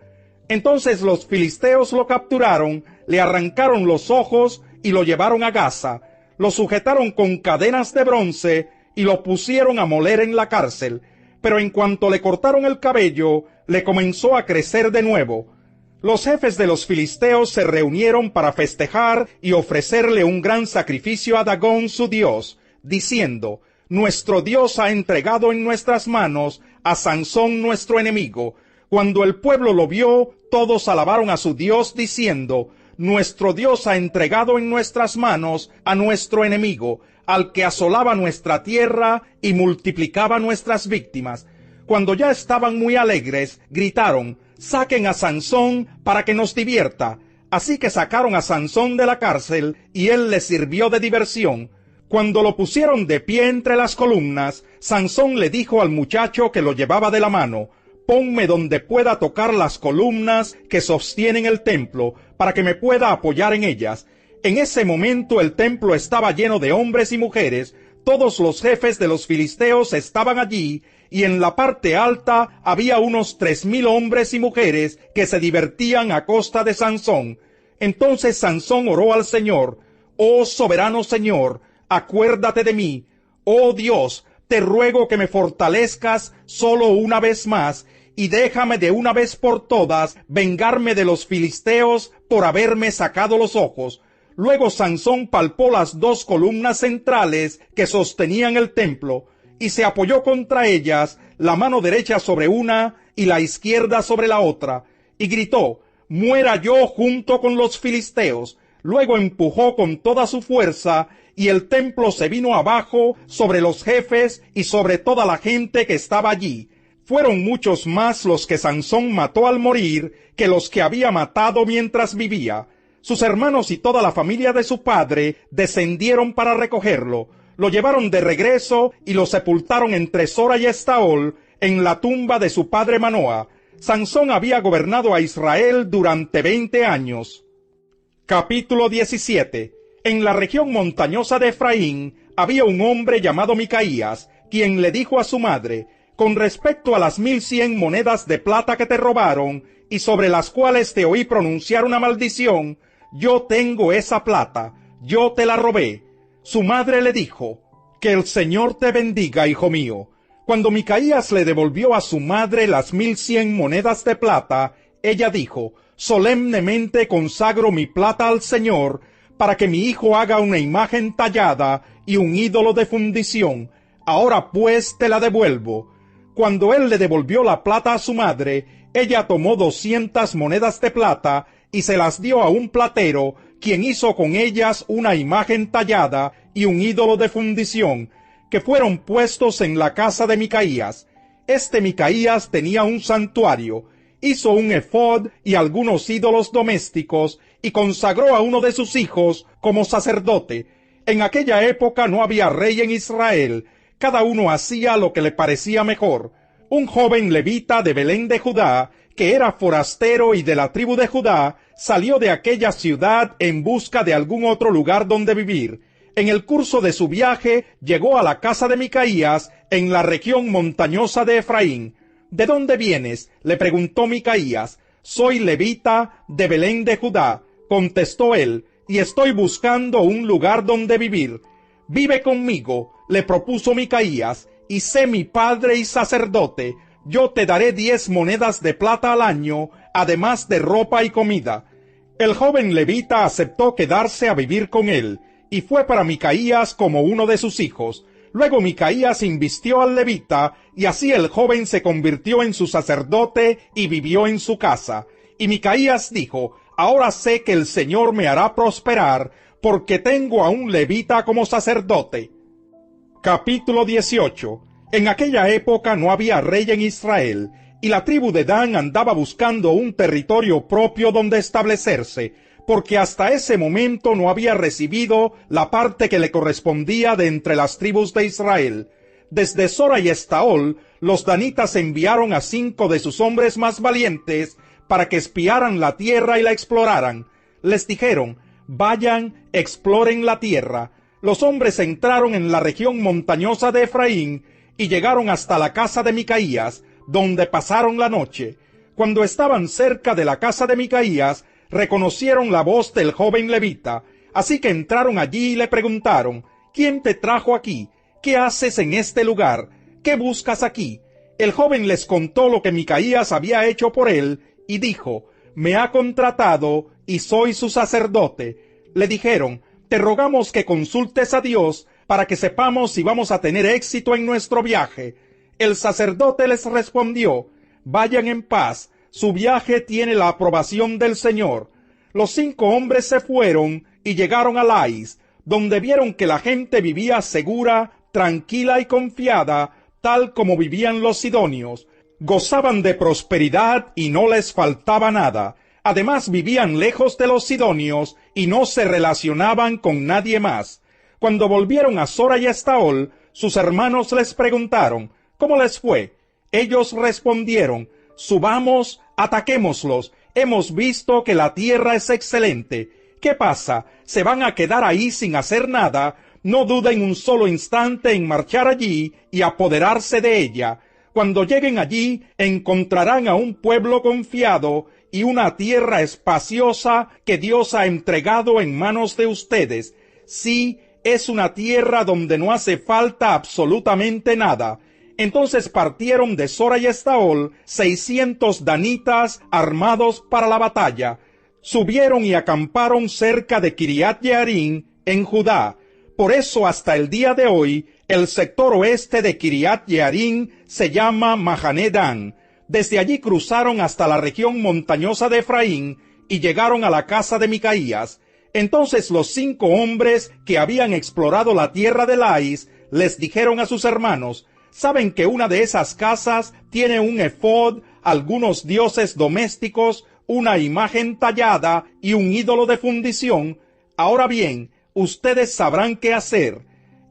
Entonces los filisteos lo capturaron, le arrancaron los ojos y lo llevaron a Gaza. Lo sujetaron con cadenas de bronce y lo pusieron a moler en la cárcel. Pero en cuanto le cortaron el cabello, le comenzó a crecer de nuevo. Los jefes de los filisteos se reunieron para festejar y ofrecerle un gran sacrificio a Dagón su dios, diciendo: nuestro Dios ha entregado en nuestras manos a Sansón nuestro enemigo. Cuando el pueblo lo vio, todos alabaron a su Dios, diciendo: nuestro Dios ha entregado en nuestras manos a nuestro enemigo, al que asolaba nuestra tierra y multiplicaba nuestras víctimas. Cuando ya estaban muy alegres, gritaron: saquen a Sansón para que nos divierta. Así que sacaron a Sansón de la cárcel y él les sirvió de diversión. Cuando lo pusieron de pie entre las columnas, Sansón le dijo al muchacho que lo llevaba de la mano: ponme donde pueda tocar las columnas que sostienen el templo, para que me pueda apoyar en ellas. En ese momento el templo estaba lleno de hombres y mujeres. Todos los jefes de los filisteos estaban allí, y en la parte alta había unos 3,000 hombres y mujeres que se divertían a costa de Sansón. Entonces Sansón oró al Señor: oh soberano Señor, acuérdate de mí. Oh Dios, te ruego que me fortalezcas solo una vez más, y déjame de una vez por todas vengarme de los filisteos por haberme sacado los ojos. Luego Sansón palpó las 2 columnas centrales que sostenían el templo, y se apoyó contra ellas, la mano derecha sobre una y la izquierda sobre la otra, y gritó: muera yo junto con los filisteos. Luego empujó con toda su fuerza, y el templo se vino abajo sobre los jefes y sobre toda la gente que estaba allí. Fueron muchos más los que Sansón mató al morir que los que había matado mientras vivía. Sus hermanos y toda la familia de su padre descendieron para recogerlo. Lo llevaron de regreso y lo sepultaron entre Sora y Estaol en la tumba de su padre Manoa. Sansón había gobernado a Israel durante 20 años. Capítulo 17. En la región montañosa de Efraín había un hombre llamado Micaías, quien le dijo a su madre: con respecto a las 1,100 monedas de plata que te robaron, y sobre las cuales te oí pronunciar una maldición, yo tengo esa plata, yo te la robé. Su madre le dijo: que el Señor te bendiga, hijo mío. Cuando Micaías le devolvió a su madre las 1,100 monedas de plata, ella dijo: solemnemente consagro mi plata al Señor, para que mi hijo haga una imagen tallada y un ídolo de fundición. Ahora pues te la devuelvo. Cuando él le devolvió la plata a su madre, ella tomó 200 monedas de plata y se las dio a un platero, quien hizo con ellas una imagen tallada y un ídolo de fundición, que fueron puestos en la casa de Micaías. Este Micaías tenía un santuario, hizo un efod y algunos ídolos domésticos, y consagró a uno de sus hijos como sacerdote. En aquella época no había rey en Israel, cada uno hacía lo que le parecía mejor. Un joven levita de Belén de Judá, que era forastero y de la tribu de Judá, salió de aquella ciudad en busca de algún otro lugar donde vivir. En el curso de su viaje llegó a la casa de Micaías en la región montañosa de Efraín. ¿De dónde vienes?, le preguntó Micaías. Soy levita de Belén de Judá, contestó él, y estoy buscando un lugar donde vivir. Vive conmigo, le propuso Micaías, y sé mi padre y sacerdote. Yo te daré 10 monedas de plata al año, además de ropa y comida. El joven levita aceptó quedarse a vivir con él, y fue para Micaías como uno de sus hijos. Luego Micaías invistió al levita, y así el joven se convirtió en su sacerdote y vivió en su casa. Y Micaías dijo: ahora sé que el Señor me hará prosperar, porque tengo a un levita como sacerdote. Capítulo 18. En aquella época no había rey en Israel, y la tribu de Dan andaba buscando un territorio propio donde establecerse, porque hasta ese momento no había recibido la parte que le correspondía de entre las tribus de Israel. Desde Sora y Estaol, los danitas enviaron a 5 de sus hombres más valientes para que espiaran la tierra y la exploraran. Les dijeron: vayan, exploren la tierra. Los hombres entraron en la región montañosa de Efraín y llegaron hasta la casa de Micaías, donde pasaron la noche. Cuando estaban cerca de la casa de Micaías, reconocieron la voz del joven levita, así que entraron allí y le preguntaron: ¿quién te trajo aquí? ¿Qué haces en este lugar? ¿Qué buscas aquí? El joven les contó lo que Micaías había hecho por él, y dijo: me ha contratado y soy su sacerdote. Le dijeron: te rogamos que consultes a Dios para que sepamos si vamos a tener éxito en nuestro viaje. El sacerdote les respondió: vayan en paz, su viaje tiene la aprobación del Señor. Los 5 hombres se fueron y llegaron a Lais, donde vieron que la gente vivía segura, tranquila y confiada, tal como vivían los sidonios. Gozaban de prosperidad y no les faltaba nada. Además vivían lejos de los sidonios y no se relacionaban con nadie más. Cuando volvieron a Sora y Estaol, sus hermanos les preguntaron: ¿cómo les fue? Ellos respondieron: subamos, ataquémoslos, hemos visto que la tierra es excelente. ¿Qué pasa? ¿Se van a quedar ahí sin hacer nada? No duden un solo instante en marchar allí y apoderarse de ella. Cuando lleguen allí, encontrarán a un pueblo confiado y una tierra espaciosa que Dios ha entregado en manos de ustedes. Sí, es una tierra donde no hace falta absolutamente nada. Entonces partieron de Sora y Estaol 600 danitas armados para la batalla. Subieron y acamparon cerca de Kiriat Jearim en Judá. Por eso hasta el día de hoy, el sector oeste de Kiriat Jearim se llama Mahané Dan. Desde allí cruzaron hasta la región montañosa de Efraín y llegaron a la casa de Micaías. Entonces los 5 hombres que habían explorado la tierra de Lais les dijeron a sus hermanos: ¿saben que una de esas casas tiene un efod, algunos dioses domésticos, una imagen tallada y un ídolo de fundición? Ahora bien, ustedes sabrán qué hacer.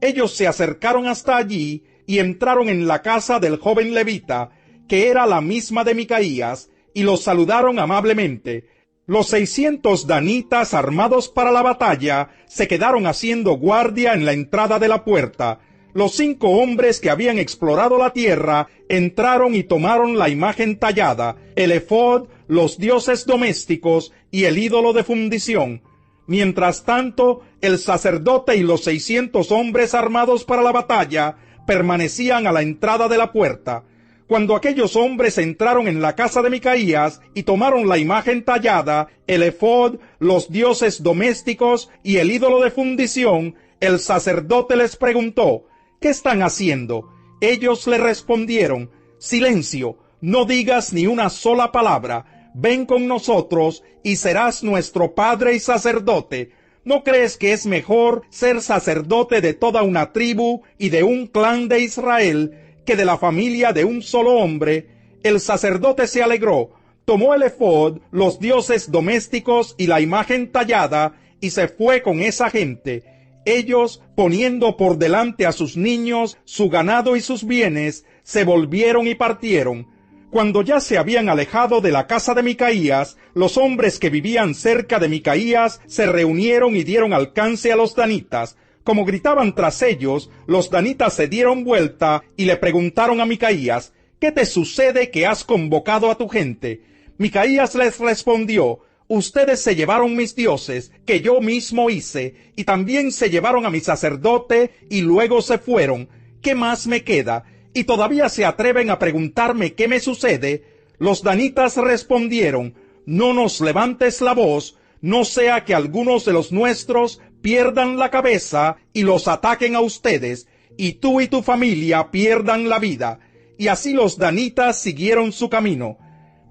Ellos se acercaron hasta allí y entraron en la casa del joven levita, que era la misma de Micaías, y los saludaron amablemente. Los 600 danitas armados para la batalla se quedaron haciendo guardia en la entrada de la puerta. Los 5 hombres que habían explorado la tierra entraron y tomaron la imagen tallada, el efod, los dioses domésticos y el ídolo de fundición. Mientras tanto, el sacerdote y los 600 hombres armados para la batalla permanecían a la entrada de la puerta. Cuando aquellos hombres entraron en la casa de Micaías y tomaron la imagen tallada, el efod, los dioses domésticos y el ídolo de fundición, el sacerdote les preguntó: ¿qué están haciendo? Ellos le respondieron: silencio, no digas ni una sola palabra, ven con nosotros y serás nuestro padre y sacerdote. ¿No crees que es mejor ser sacerdote de toda una tribu y de un clan de Israel que de la familia de un solo hombre? El sacerdote se alegró, tomó el efod, los dioses domésticos y la imagen tallada, y se fue con esa gente. Ellos, poniendo por delante a sus niños, su ganado y sus bienes, se volvieron y partieron. Cuando ya se habían alejado de la casa de Micaías, los hombres que vivían cerca de Micaías se reunieron y dieron alcance a los danitas. Como gritaban tras ellos, los danitas se dieron vuelta y le preguntaron a Micaías: ¿qué te sucede que has convocado a tu gente? Micaías les respondió: ustedes se llevaron mis dioses, que yo mismo hice, y también se llevaron a mi sacerdote, y luego se fueron. ¿Qué más me queda? ¿Y todavía se atreven a preguntarme qué me sucede? Los danitas respondieron: no nos levantes la voz, no sea que algunos de los nuestros pierdan la cabeza y los ataquen a ustedes, y tú y tu familia pierdan la vida. Y así los danitas siguieron su camino.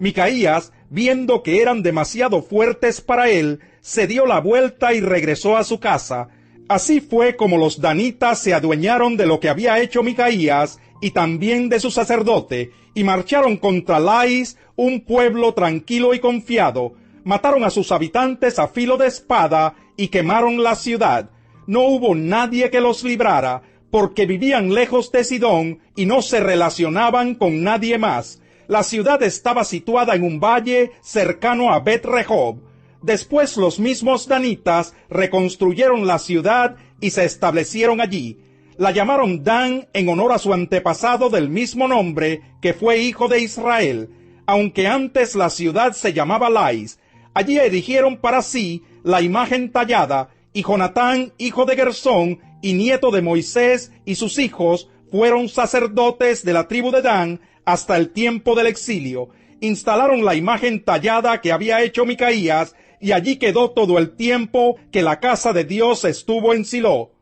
Micaías, viendo que eran demasiado fuertes para él, se dio la vuelta y regresó a su casa. Así fue como los danitas se adueñaron de lo que había hecho Micaías y también de su sacerdote, y marcharon contra Lais, un pueblo tranquilo y confiado. Mataron a sus habitantes a filo de espada y quemaron la ciudad. No hubo nadie que los librara, porque vivían lejos de Sidón y no se relacionaban con nadie más. La ciudad estaba situada en un valle cercano a Bet-Rehob. Después los mismos danitas reconstruyeron la ciudad y se establecieron allí. La llamaron Dan en honor a su antepasado del mismo nombre, que fue hijo de Israel, aunque antes la ciudad se llamaba Lais. Allí erigieron para sí la imagen tallada, y Jonatán, hijo de Gersón, y nieto de Moisés, y sus hijos, fueron sacerdotes de la tribu de Dan hasta el tiempo del exilio. Instalaron la imagen tallada que había hecho Micaías, y allí quedó todo el tiempo que la casa de Dios estuvo en Silo.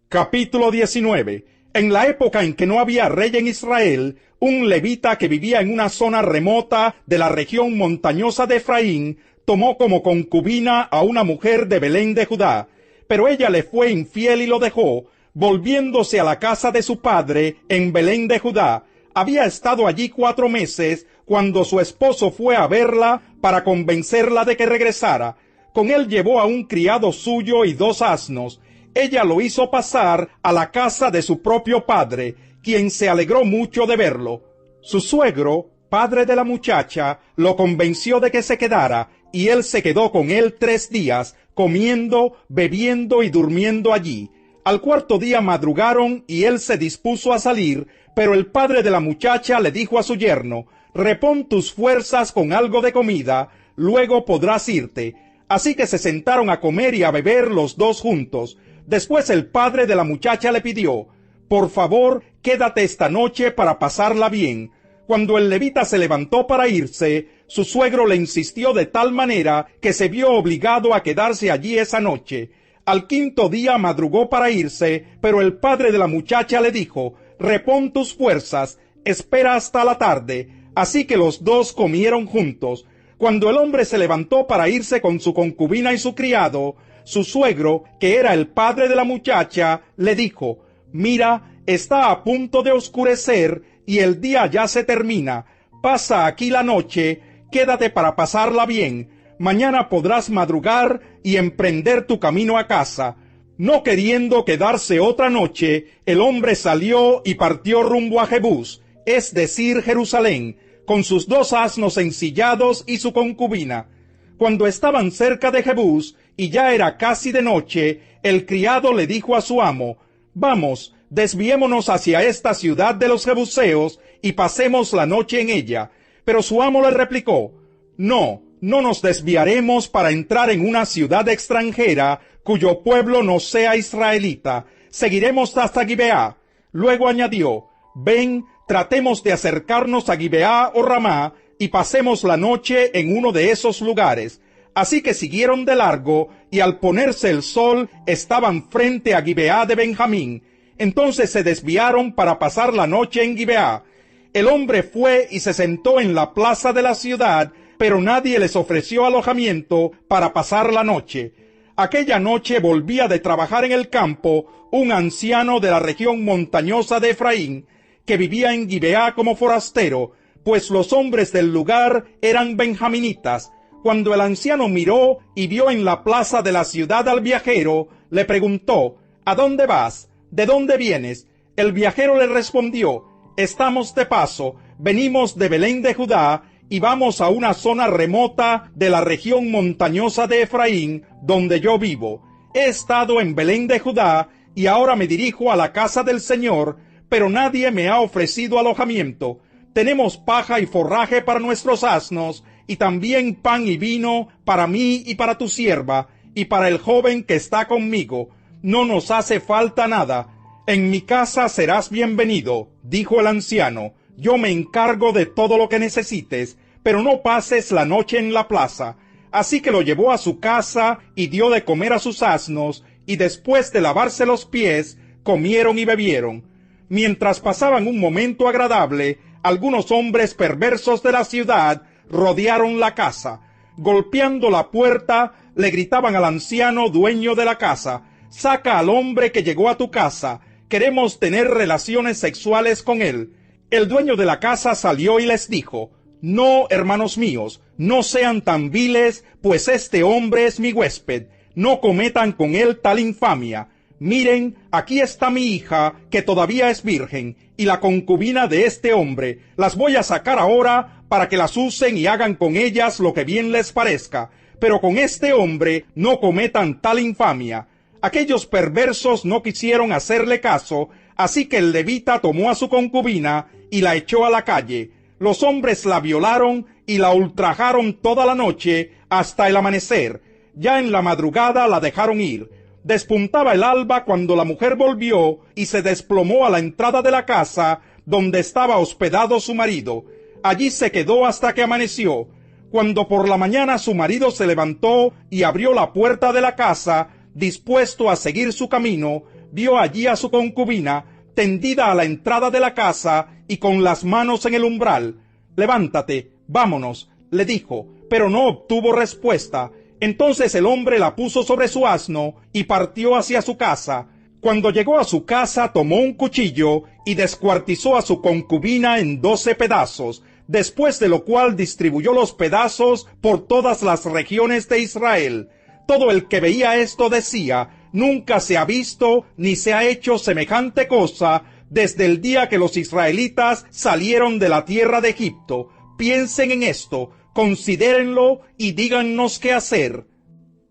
Capítulo 19. En la época en que no había rey en Israel, un levita que vivía en una zona remota de la región montañosa de Efraín tomó como concubina a una mujer de Belén de Judá, pero ella le fue infiel y lo dejó, volviéndose a la casa de su padre en Belén de Judá. Había estado allí 4 meses cuando su esposo fue a verla para convencerla de que regresara. Con él llevó a un criado suyo y 2 asnos. Ella lo hizo pasar a la casa de su propio padre, quien se alegró mucho de verlo. Su suegro, padre de la muchacha, lo convenció de que se quedara, y él se quedó con él 3 días, comiendo, bebiendo y durmiendo allí. Al 4.º día madrugaron y él se dispuso a salir, pero el padre de la muchacha le dijo a su yerno: repón tus fuerzas con algo de comida, luego podrás irte. Así que se sentaron a comer y a beber los 2 juntos. Después el padre de la muchacha le pidió: por favor, quédate esta noche para pasarla bien. Cuando el levita se levantó para irse, su suegro le insistió de tal manera que se vio obligado a quedarse allí esa noche. Al 5.º día madrugó para irse, pero el padre de la muchacha le dijo: repón tus fuerzas, espera hasta la tarde. Así que los 2 comieron juntos. Cuando el hombre se levantó para irse con su concubina y su criado, su suegro, que era el padre de la muchacha, le dijo: mira, está a punto de oscurecer y el día ya se termina. Pasa aquí la noche, quédate para pasarla bien. Mañana podrás madrugar y emprender tu camino a casa. No queriendo quedarse otra noche, el hombre salió y partió rumbo a Jebús, es decir, Jerusalén, con sus 2 asnos ensillados y su concubina. Cuando estaban cerca de Jebús, y ya era casi de noche, el criado le dijo a su amo: vamos, desviémonos hacia esta ciudad de los jebuseos y pasemos la noche en ella. Pero su amo le replicó: no nos desviaremos para entrar en una ciudad extranjera cuyo pueblo no sea israelita. Seguiremos hasta Gibeá. Luego añadió: ven, tratemos de acercarnos a Gibeá o Ramá y pasemos la noche en uno de esos lugares. Así que siguieron de largo, y al ponerse el sol estaban frente a Gibeá de Benjamín. Entonces se desviaron para pasar la noche en Gibeá. El hombre fue y se sentó en la plaza de la ciudad, pero nadie les ofreció alojamiento para pasar la noche. Aquella noche volvía de trabajar en el campo un anciano de la región montañosa de Efraín, que vivía en Gibeá como forastero, pues los hombres del lugar eran benjaminitas. Cuando el anciano miró y vio en la plaza de la ciudad al viajero, le preguntó: ¿A dónde vas? ¿De dónde vienes? El viajero le respondió: estamos de paso, venimos de Belén de Judá y vamos a una zona remota de la región montañosa de Efraín, donde yo vivo. He estado en Belén de Judá y ahora me dirijo a la casa del Señor, pero nadie me ha ofrecido alojamiento. Tenemos paja y forraje para nuestros asnos, y también pan y vino para mí y para tu sierva, y para el joven que está conmigo. No nos hace falta nada. En mi casa serás bienvenido, dijo el anciano. Yo me encargo de todo lo que necesites, pero no pases la noche en la plaza. Así que lo llevó a su casa y dio de comer a sus asnos, y después de lavarse los pies, comieron y bebieron. Mientras pasaban un momento agradable, algunos hombres perversos de la ciudad rodearon la casa. Golpeando la puerta, le gritaban al anciano dueño de la casa: saca al hombre que llegó a tu casa, queremos tener relaciones sexuales con él. El dueño de la casa salió y les dijo: no, hermanos míos, no sean tan viles, pues este hombre es mi huésped, no cometan con él tal infamia. Miren, aquí está mi hija, que todavía es virgen, y la concubina de este hombre. Las voy a sacar ahora para que las usen y hagan con ellas lo que bien les parezca. Pero con este hombre no cometan tal infamia. Aquellos perversos no quisieron hacerle caso, así que el levita tomó a su concubina y la echó a la calle. Los hombres la violaron y la ultrajaron toda la noche hasta el amanecer. Ya en la madrugada la dejaron ir. Despuntaba el alba cuando la mujer volvió y se desplomó a la entrada de la casa donde estaba hospedado su marido. Allí se quedó hasta que amaneció. Cuando por la mañana su marido se levantó y abrió la puerta de la casa, dispuesto a seguir su camino, vio allí a su concubina tendida a la entrada de la casa y con las manos en el umbral. Levántate, vámonos, le dijo, pero no obtuvo respuesta. Entonces el hombre la puso sobre su asno y partió hacia su casa. Cuando llegó a su casa, tomó un cuchillo y descuartizó a su concubina en 12 pedazos, después de lo cual distribuyó los pedazos por todas las regiones de Israel. Todo el que veía esto decía: nunca se ha visto ni se ha hecho semejante cosa desde el día que los israelitas salieron de la tierra de Egipto. Piensen en esto, considérenlo y dígannos qué hacer.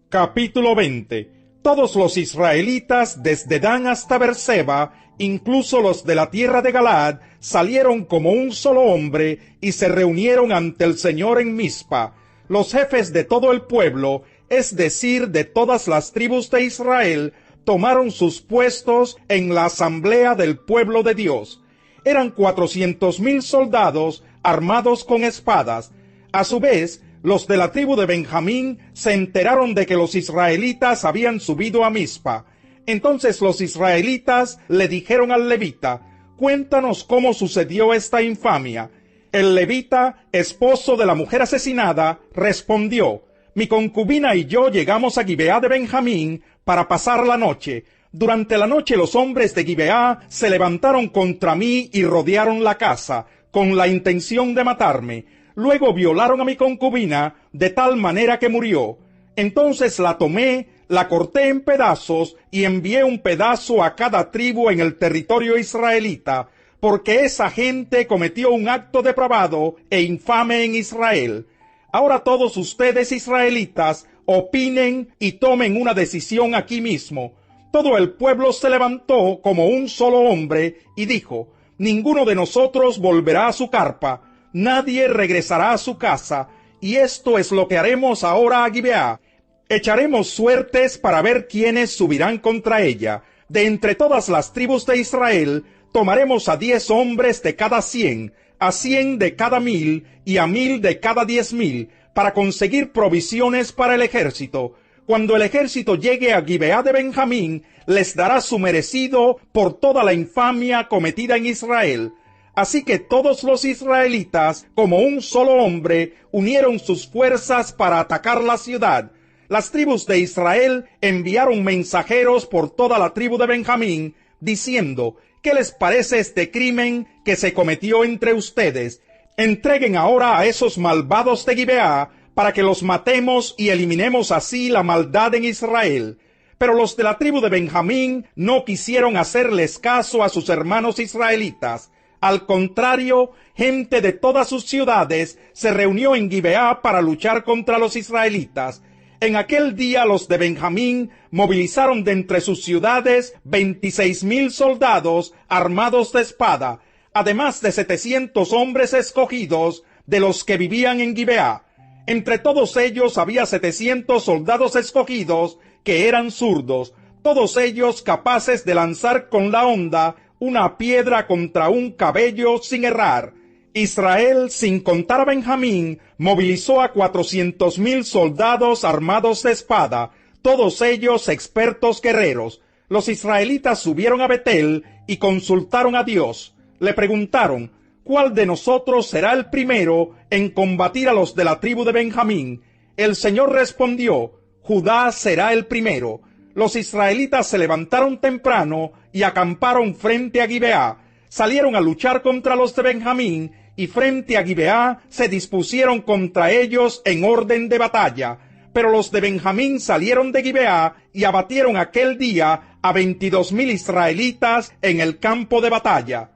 Capítulo 20. Todos los israelitas, desde Dan hasta Berseba, incluso los de la tierra de Galaad, salieron como un solo hombre y se reunieron ante el Señor en Mizpa. Los jefes de todo el pueblo, es decir, de todas las tribus de Israel, tomaron sus puestos en la asamblea del pueblo de Dios. Eran 400,000 soldados armados con espadas. A su vez, los de la tribu de Benjamín se enteraron de que los israelitas habían subido a Mizpa. Entonces los israelitas le dijeron al levita: cuéntanos cómo sucedió esta infamia. El levita, esposo de la mujer asesinada, respondió: mi concubina y yo llegamos a Gibeá de Benjamín para pasar la noche. Durante la noche los hombres de Gibeá se levantaron contra mí y rodearon la casa, con la intención de matarme. Luego violaron a mi concubina de tal manera que murió. Entonces la tomé, la corté en pedazos y envié un pedazo a cada tribu en el territorio israelita, porque esa gente cometió un acto depravado e infame en Israel. Ahora todos ustedes israelitas opinen y tomen una decisión aquí mismo. Todo el pueblo se levantó como un solo hombre y dijo: ninguno de nosotros volverá a su carpa, nadie regresará a su casa, y esto es lo que haremos ahora a Gibeá. Echaremos suertes para ver quiénes subirán contra ella. De entre todas las tribus de Israel, Tomaremos a 10 hombres de cada 100, a 100 de cada 1000 y a 1000 de cada 10,000, para conseguir provisiones para el ejército. Cuando el ejército llegue a Gibeá de Benjamín, les dará su merecido por toda la infamia cometida en Israel. Así que todos los israelitas, como un solo hombre, unieron sus fuerzas para atacar la ciudad. Las tribus de Israel enviaron mensajeros por toda la tribu de Benjamín, diciendo: ¿qué les parece este crimen que se cometió entre ustedes? Entreguen ahora a esos malvados de Gibeá, para que los matemos y eliminemos así la maldad en Israel. Pero los de la tribu de Benjamín no quisieron hacerles caso a sus hermanos israelitas. Al contrario, gente de todas sus ciudades se reunió en Gibeá para luchar contra los israelitas. En aquel día los de Benjamín movilizaron de entre sus ciudades 26,000 soldados armados de espada, además de 700 hombres escogidos de los que vivían en Gibeá. Entre todos ellos había 700 soldados escogidos que eran zurdos, todos ellos capaces de lanzar con la honda una piedra contra un cabello sin errar. Israel, sin contar a Benjamín, movilizó a 400,000 soldados armados de espada, todos ellos expertos guerreros. Los israelitas subieron a Betel y consultaron a Dios. Le preguntaron: ¿cuál de nosotros será el primero en combatir a los de la tribu de Benjamín? El Señor respondió: Judá será el primero. Los israelitas se levantaron temprano y acamparon frente a Gibeá. Salieron a luchar contra los de Benjamín, y frente a Gibeá se dispusieron contra ellos en orden de batalla. Pero los de Benjamín salieron de Gibeá y abatieron aquel día a 22,000 israelitas en el campo de batalla.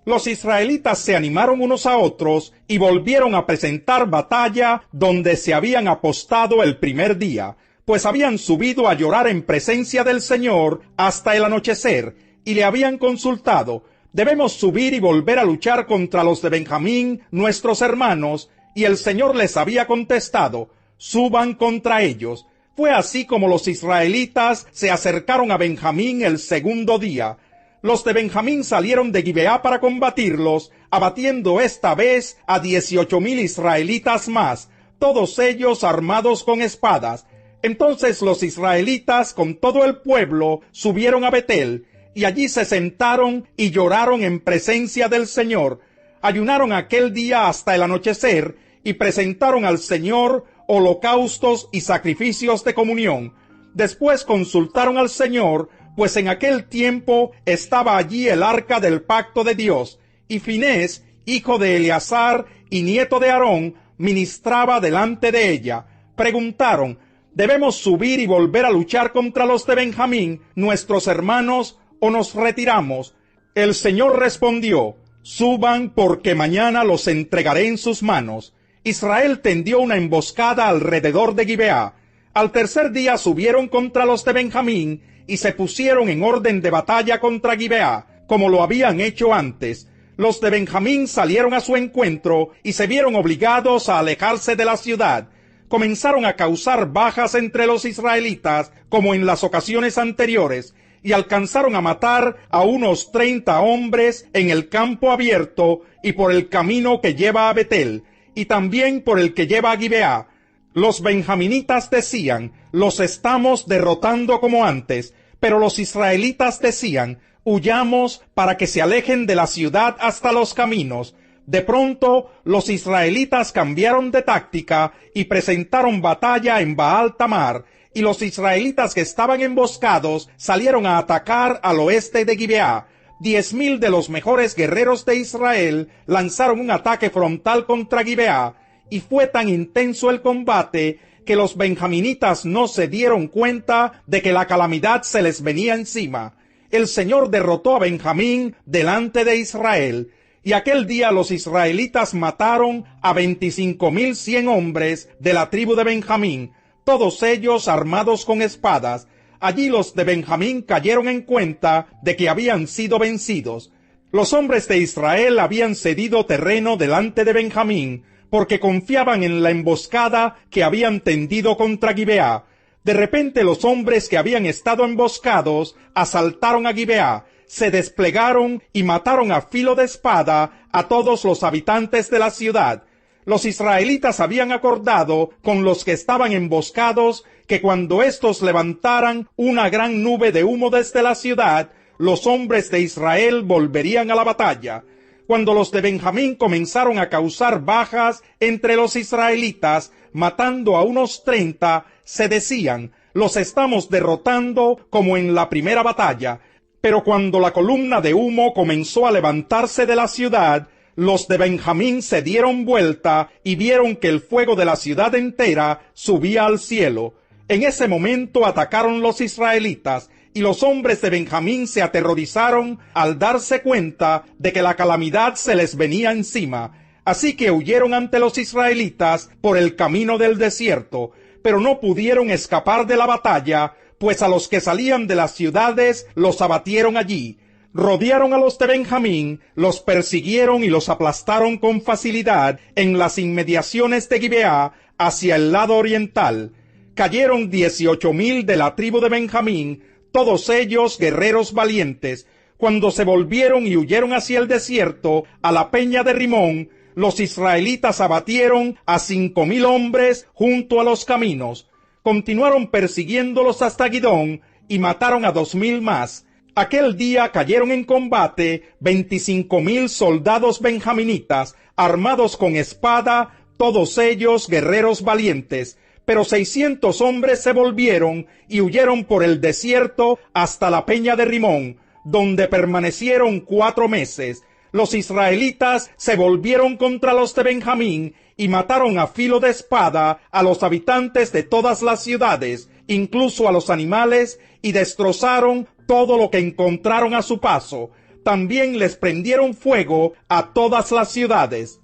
Los israelitas se animaron unos a otros y volvieron a presentar batalla donde se habían apostado el primer día, pues habían subido a llorar en presencia del Señor hasta el anochecer, y le habían consultado: debemos subir y volver a luchar contra los de Benjamín, nuestros hermanos, y el Señor les había contestado: suban contra ellos. Fue así como los israelitas se acercaron a Benjamín el segundo día. Los de Benjamín salieron de Gibeá para combatirlos, abatiendo esta vez a 18,000 israelitas más, todos ellos armados con espadas. Entonces los israelitas con todo el pueblo subieron a Betel, y allí se sentaron y lloraron en presencia del Señor. Ayunaron aquel día hasta el anochecer, y presentaron al Señor holocaustos y sacrificios de comunión. Después consultaron al Señor, pues en aquel tiempo estaba allí el arca del pacto de Dios, y Finés, hijo de Eleazar y nieto de Aarón, ministraba delante de ella. Preguntaron: ¿debemos subir y volver a luchar contra los de Benjamín, nuestros hermanos, o nos retiramos? El Señor respondió: suban, porque mañana los entregaré en sus manos. Israel tendió una emboscada alrededor de Gibeá. Al tercer día subieron contra los de Benjamín y se pusieron en orden de batalla contra Gibeá, como lo habían hecho antes. Los de Benjamín salieron a su encuentro y se vieron obligados a alejarse de la ciudad. Comenzaron a causar bajas entre los israelitas, como en las ocasiones anteriores, y alcanzaron a matar a unos 30 hombres en el campo abierto y por el camino que lleva a Betel, y también por el que lleva a Gibeá. Los benjaminitas decían: los estamos derrotando como antes, pero los israelitas decían: huyamos para que se alejen de la ciudad hasta los caminos. De pronto, los israelitas cambiaron de táctica y presentaron batalla en Baal Tamar, y los israelitas que estaban emboscados salieron a atacar al oeste de Gibeá. 10,000 de los mejores guerreros de Israel lanzaron un ataque frontal contra Gibeá, y fue tan intenso el combate que los benjaminitas no se dieron cuenta de que la calamidad se les venía encima. El Señor derrotó a Benjamín delante de Israel, y aquel día los israelitas mataron a 25,100 hombres de la tribu de Benjamín, todos ellos armados con espadas. Allí los de Benjamín cayeron en cuenta de que habían sido vencidos. Los hombres de Israel habían cedido terreno delante de Benjamín, porque confiaban en la emboscada que habían tendido contra Gibeá. De repente los hombres que habían estado emboscados asaltaron a Gibeá, se desplegaron y mataron a filo de espada a todos los habitantes de la ciudad. Los israelitas habían acordado con los que estaban emboscados que cuando éstos levantaran una gran nube de humo desde la ciudad, los hombres de Israel volverían a la batalla. Cuando los de Benjamín comenzaron a causar bajas entre los israelitas, matando a unos 30, se decían: los estamos derrotando como en la primera batalla. Pero cuando la columna de humo comenzó a levantarse de la ciudad, los de Benjamín se dieron vuelta y vieron que el fuego de la ciudad entera subía al cielo. En ese momento atacaron los israelitas, y los hombres de Benjamín se aterrorizaron al darse cuenta de que la calamidad se les venía encima. Así que huyeron ante los israelitas por el camino del desierto, pero no pudieron escapar de la batalla, pues a los que salían de las ciudades los abatieron allí. Rodearon a los de Benjamín, los persiguieron y los aplastaron con facilidad en las inmediaciones de Gibeá hacia el lado oriental. Cayeron 18,000 de la tribu de Benjamín, todos ellos guerreros valientes. Cuando se volvieron y huyeron hacia el desierto, a la peña de Rimón, los israelitas abatieron a 5,000 hombres junto a los caminos. Continuaron persiguiéndolos hasta Gidón y mataron a 2,000 más. Aquel día cayeron en combate 25,000 soldados benjaminitas, armados con espada, todos ellos guerreros valientes. Pero 600 hombres se volvieron y huyeron por el desierto hasta la peña de Rimón, donde permanecieron 4 meses. Los israelitas se volvieron contra los de Benjamín y mataron a filo de espada a los habitantes de todas las ciudades, incluso a los animales, y destrozaron todo lo que encontraron a su paso. También les prendieron fuego a todas las ciudades.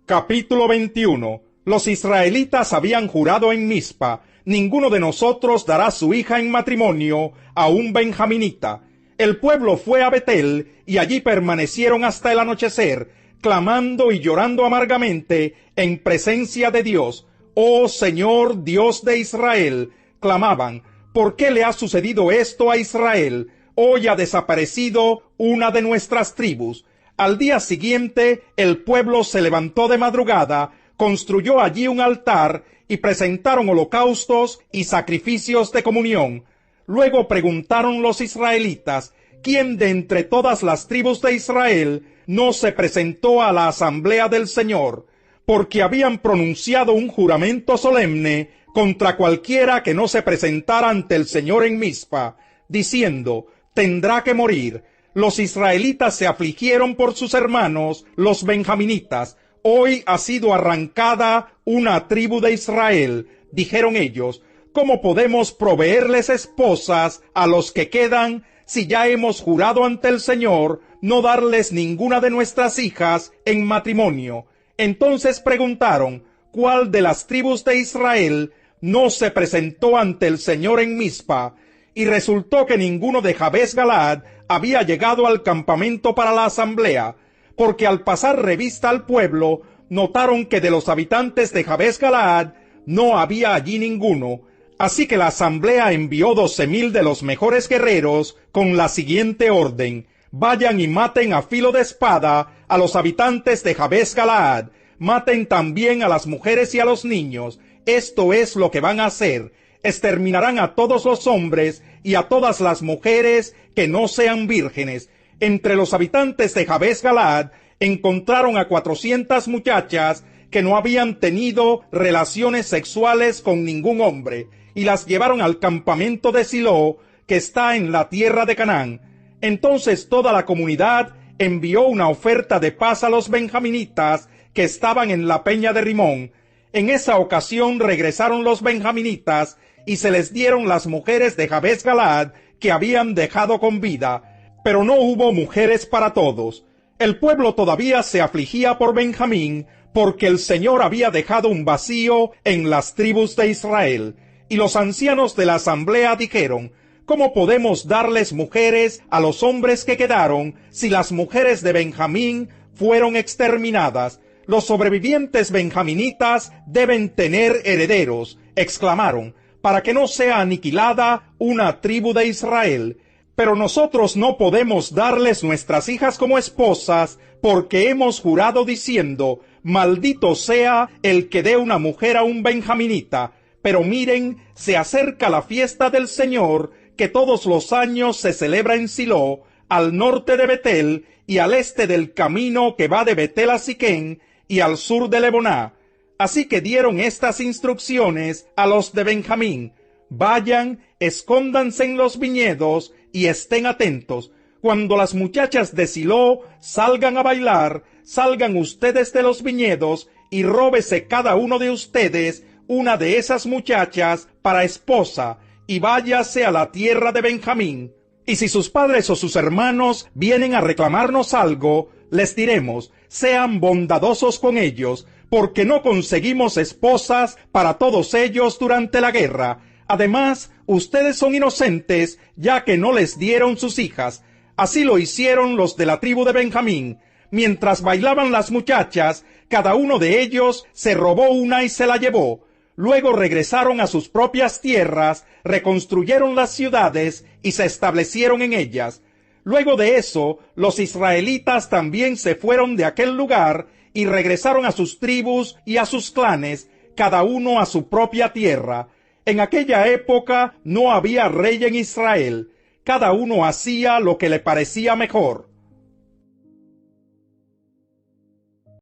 Capítulo 21. Los israelitas habían jurado en Mizpa: ninguno de nosotros dará su hija en matrimonio a un benjaminita. El pueblo fue a Betel y allí permanecieron hasta el anochecer, clamando y llorando amargamente en presencia de Dios. «Oh Señor, Dios de Israel», clamaban, «¿por qué le ha sucedido esto a Israel? Hoy ha desaparecido una de nuestras tribus». Al día siguiente, el pueblo se levantó de madrugada, construyó allí un altar y presentaron holocaustos y sacrificios de comunión. Luego preguntaron los israelitas: ¿quién de entre todas las tribus de Israel no se presentó a la asamblea del Señor? Porque habían pronunciado un juramento solemne contra cualquiera que no se presentara ante el Señor en Mizpa, diciendo: tendrá que morir. Los israelitas se afligieron por sus hermanos, los benjaminitas. Hoy ha sido arrancada una tribu de Israel, dijeron ellos. ¿Cómo podemos proveerles esposas a los que quedan, si ya hemos jurado ante el Señor no darles ninguna de nuestras hijas en matrimonio? Entonces preguntaron: ¿cuál de las tribus de Israel no se presentó ante el Señor en Mizpa? Y resultó que ninguno de Jabes Galaad había llegado al campamento para la asamblea, porque al pasar revista al pueblo, notaron que de los habitantes de Jabes Galaad no había allí ninguno. Así que la asamblea envió 12,000 de los mejores guerreros con la siguiente orden: vayan y maten a filo de espada a los habitantes de Jabes Galaad, maten también a las mujeres y a los niños. Esto es lo que van a hacer: exterminarán a todos los hombres y a todas las mujeres que no sean vírgenes. Entre los habitantes de Jabes Galaad encontraron a 400 muchachas que no habían tenido relaciones sexuales con ningún hombre, y las llevaron al campamento de Silo, que está en la tierra de Canaán. Entonces toda la comunidad envió una oferta de paz a los benjaminitas que estaban en la peña de Rimón. En esa ocasión regresaron los benjaminitas y se les dieron las mujeres de Jabes Galaad que habían dejado con vida, pero no hubo mujeres para todos. El pueblo todavía se afligía por Benjamín, porque el Señor había dejado un vacío en las tribus de Israel. Y los ancianos de la asamblea dijeron: ¿cómo podemos darles mujeres a los hombres que quedaron, si las mujeres de Benjamín fueron exterminadas? Los sobrevivientes benjaminitas deben tener herederos, exclamaron, para que no sea aniquilada una tribu de Israel. Pero nosotros no podemos darles nuestras hijas como esposas, porque hemos jurado diciendo, maldito sea el que dé una mujer a un benjaminita. Pero miren, se acerca la fiesta del Señor, que todos los años se celebra en Silo, al norte de Betel, y al este del camino que va de Betel a Siquén, y al sur de Leboná. Así que dieron estas instrucciones a los de Benjamín: vayan, escóndanse en los viñedos, y estén atentos. Cuando las muchachas de Silo salgan a bailar, salgan ustedes de los viñedos, y róbese cada uno de ustedes una de esas muchachas para esposa, y váyase a la tierra de Benjamín. Y si sus padres o sus hermanos vienen a reclamarnos algo, les diremos, sean bondadosos con ellos, porque no conseguimos esposas para todos ellos durante la guerra. Además, ustedes son inocentes, ya que no les dieron sus hijas. Así lo hicieron los de la tribu de Benjamín. Mientras bailaban las muchachas, cada uno de ellos se robó una y se la llevó. Luego regresaron a sus propias tierras, reconstruyeron las ciudades y se establecieron en ellas. Luego de eso, los israelitas también se fueron de aquel lugar y regresaron a sus tribus y a sus clanes, cada uno a su propia tierra. En aquella época no había rey en Israel. Cada uno hacía lo que le parecía mejor.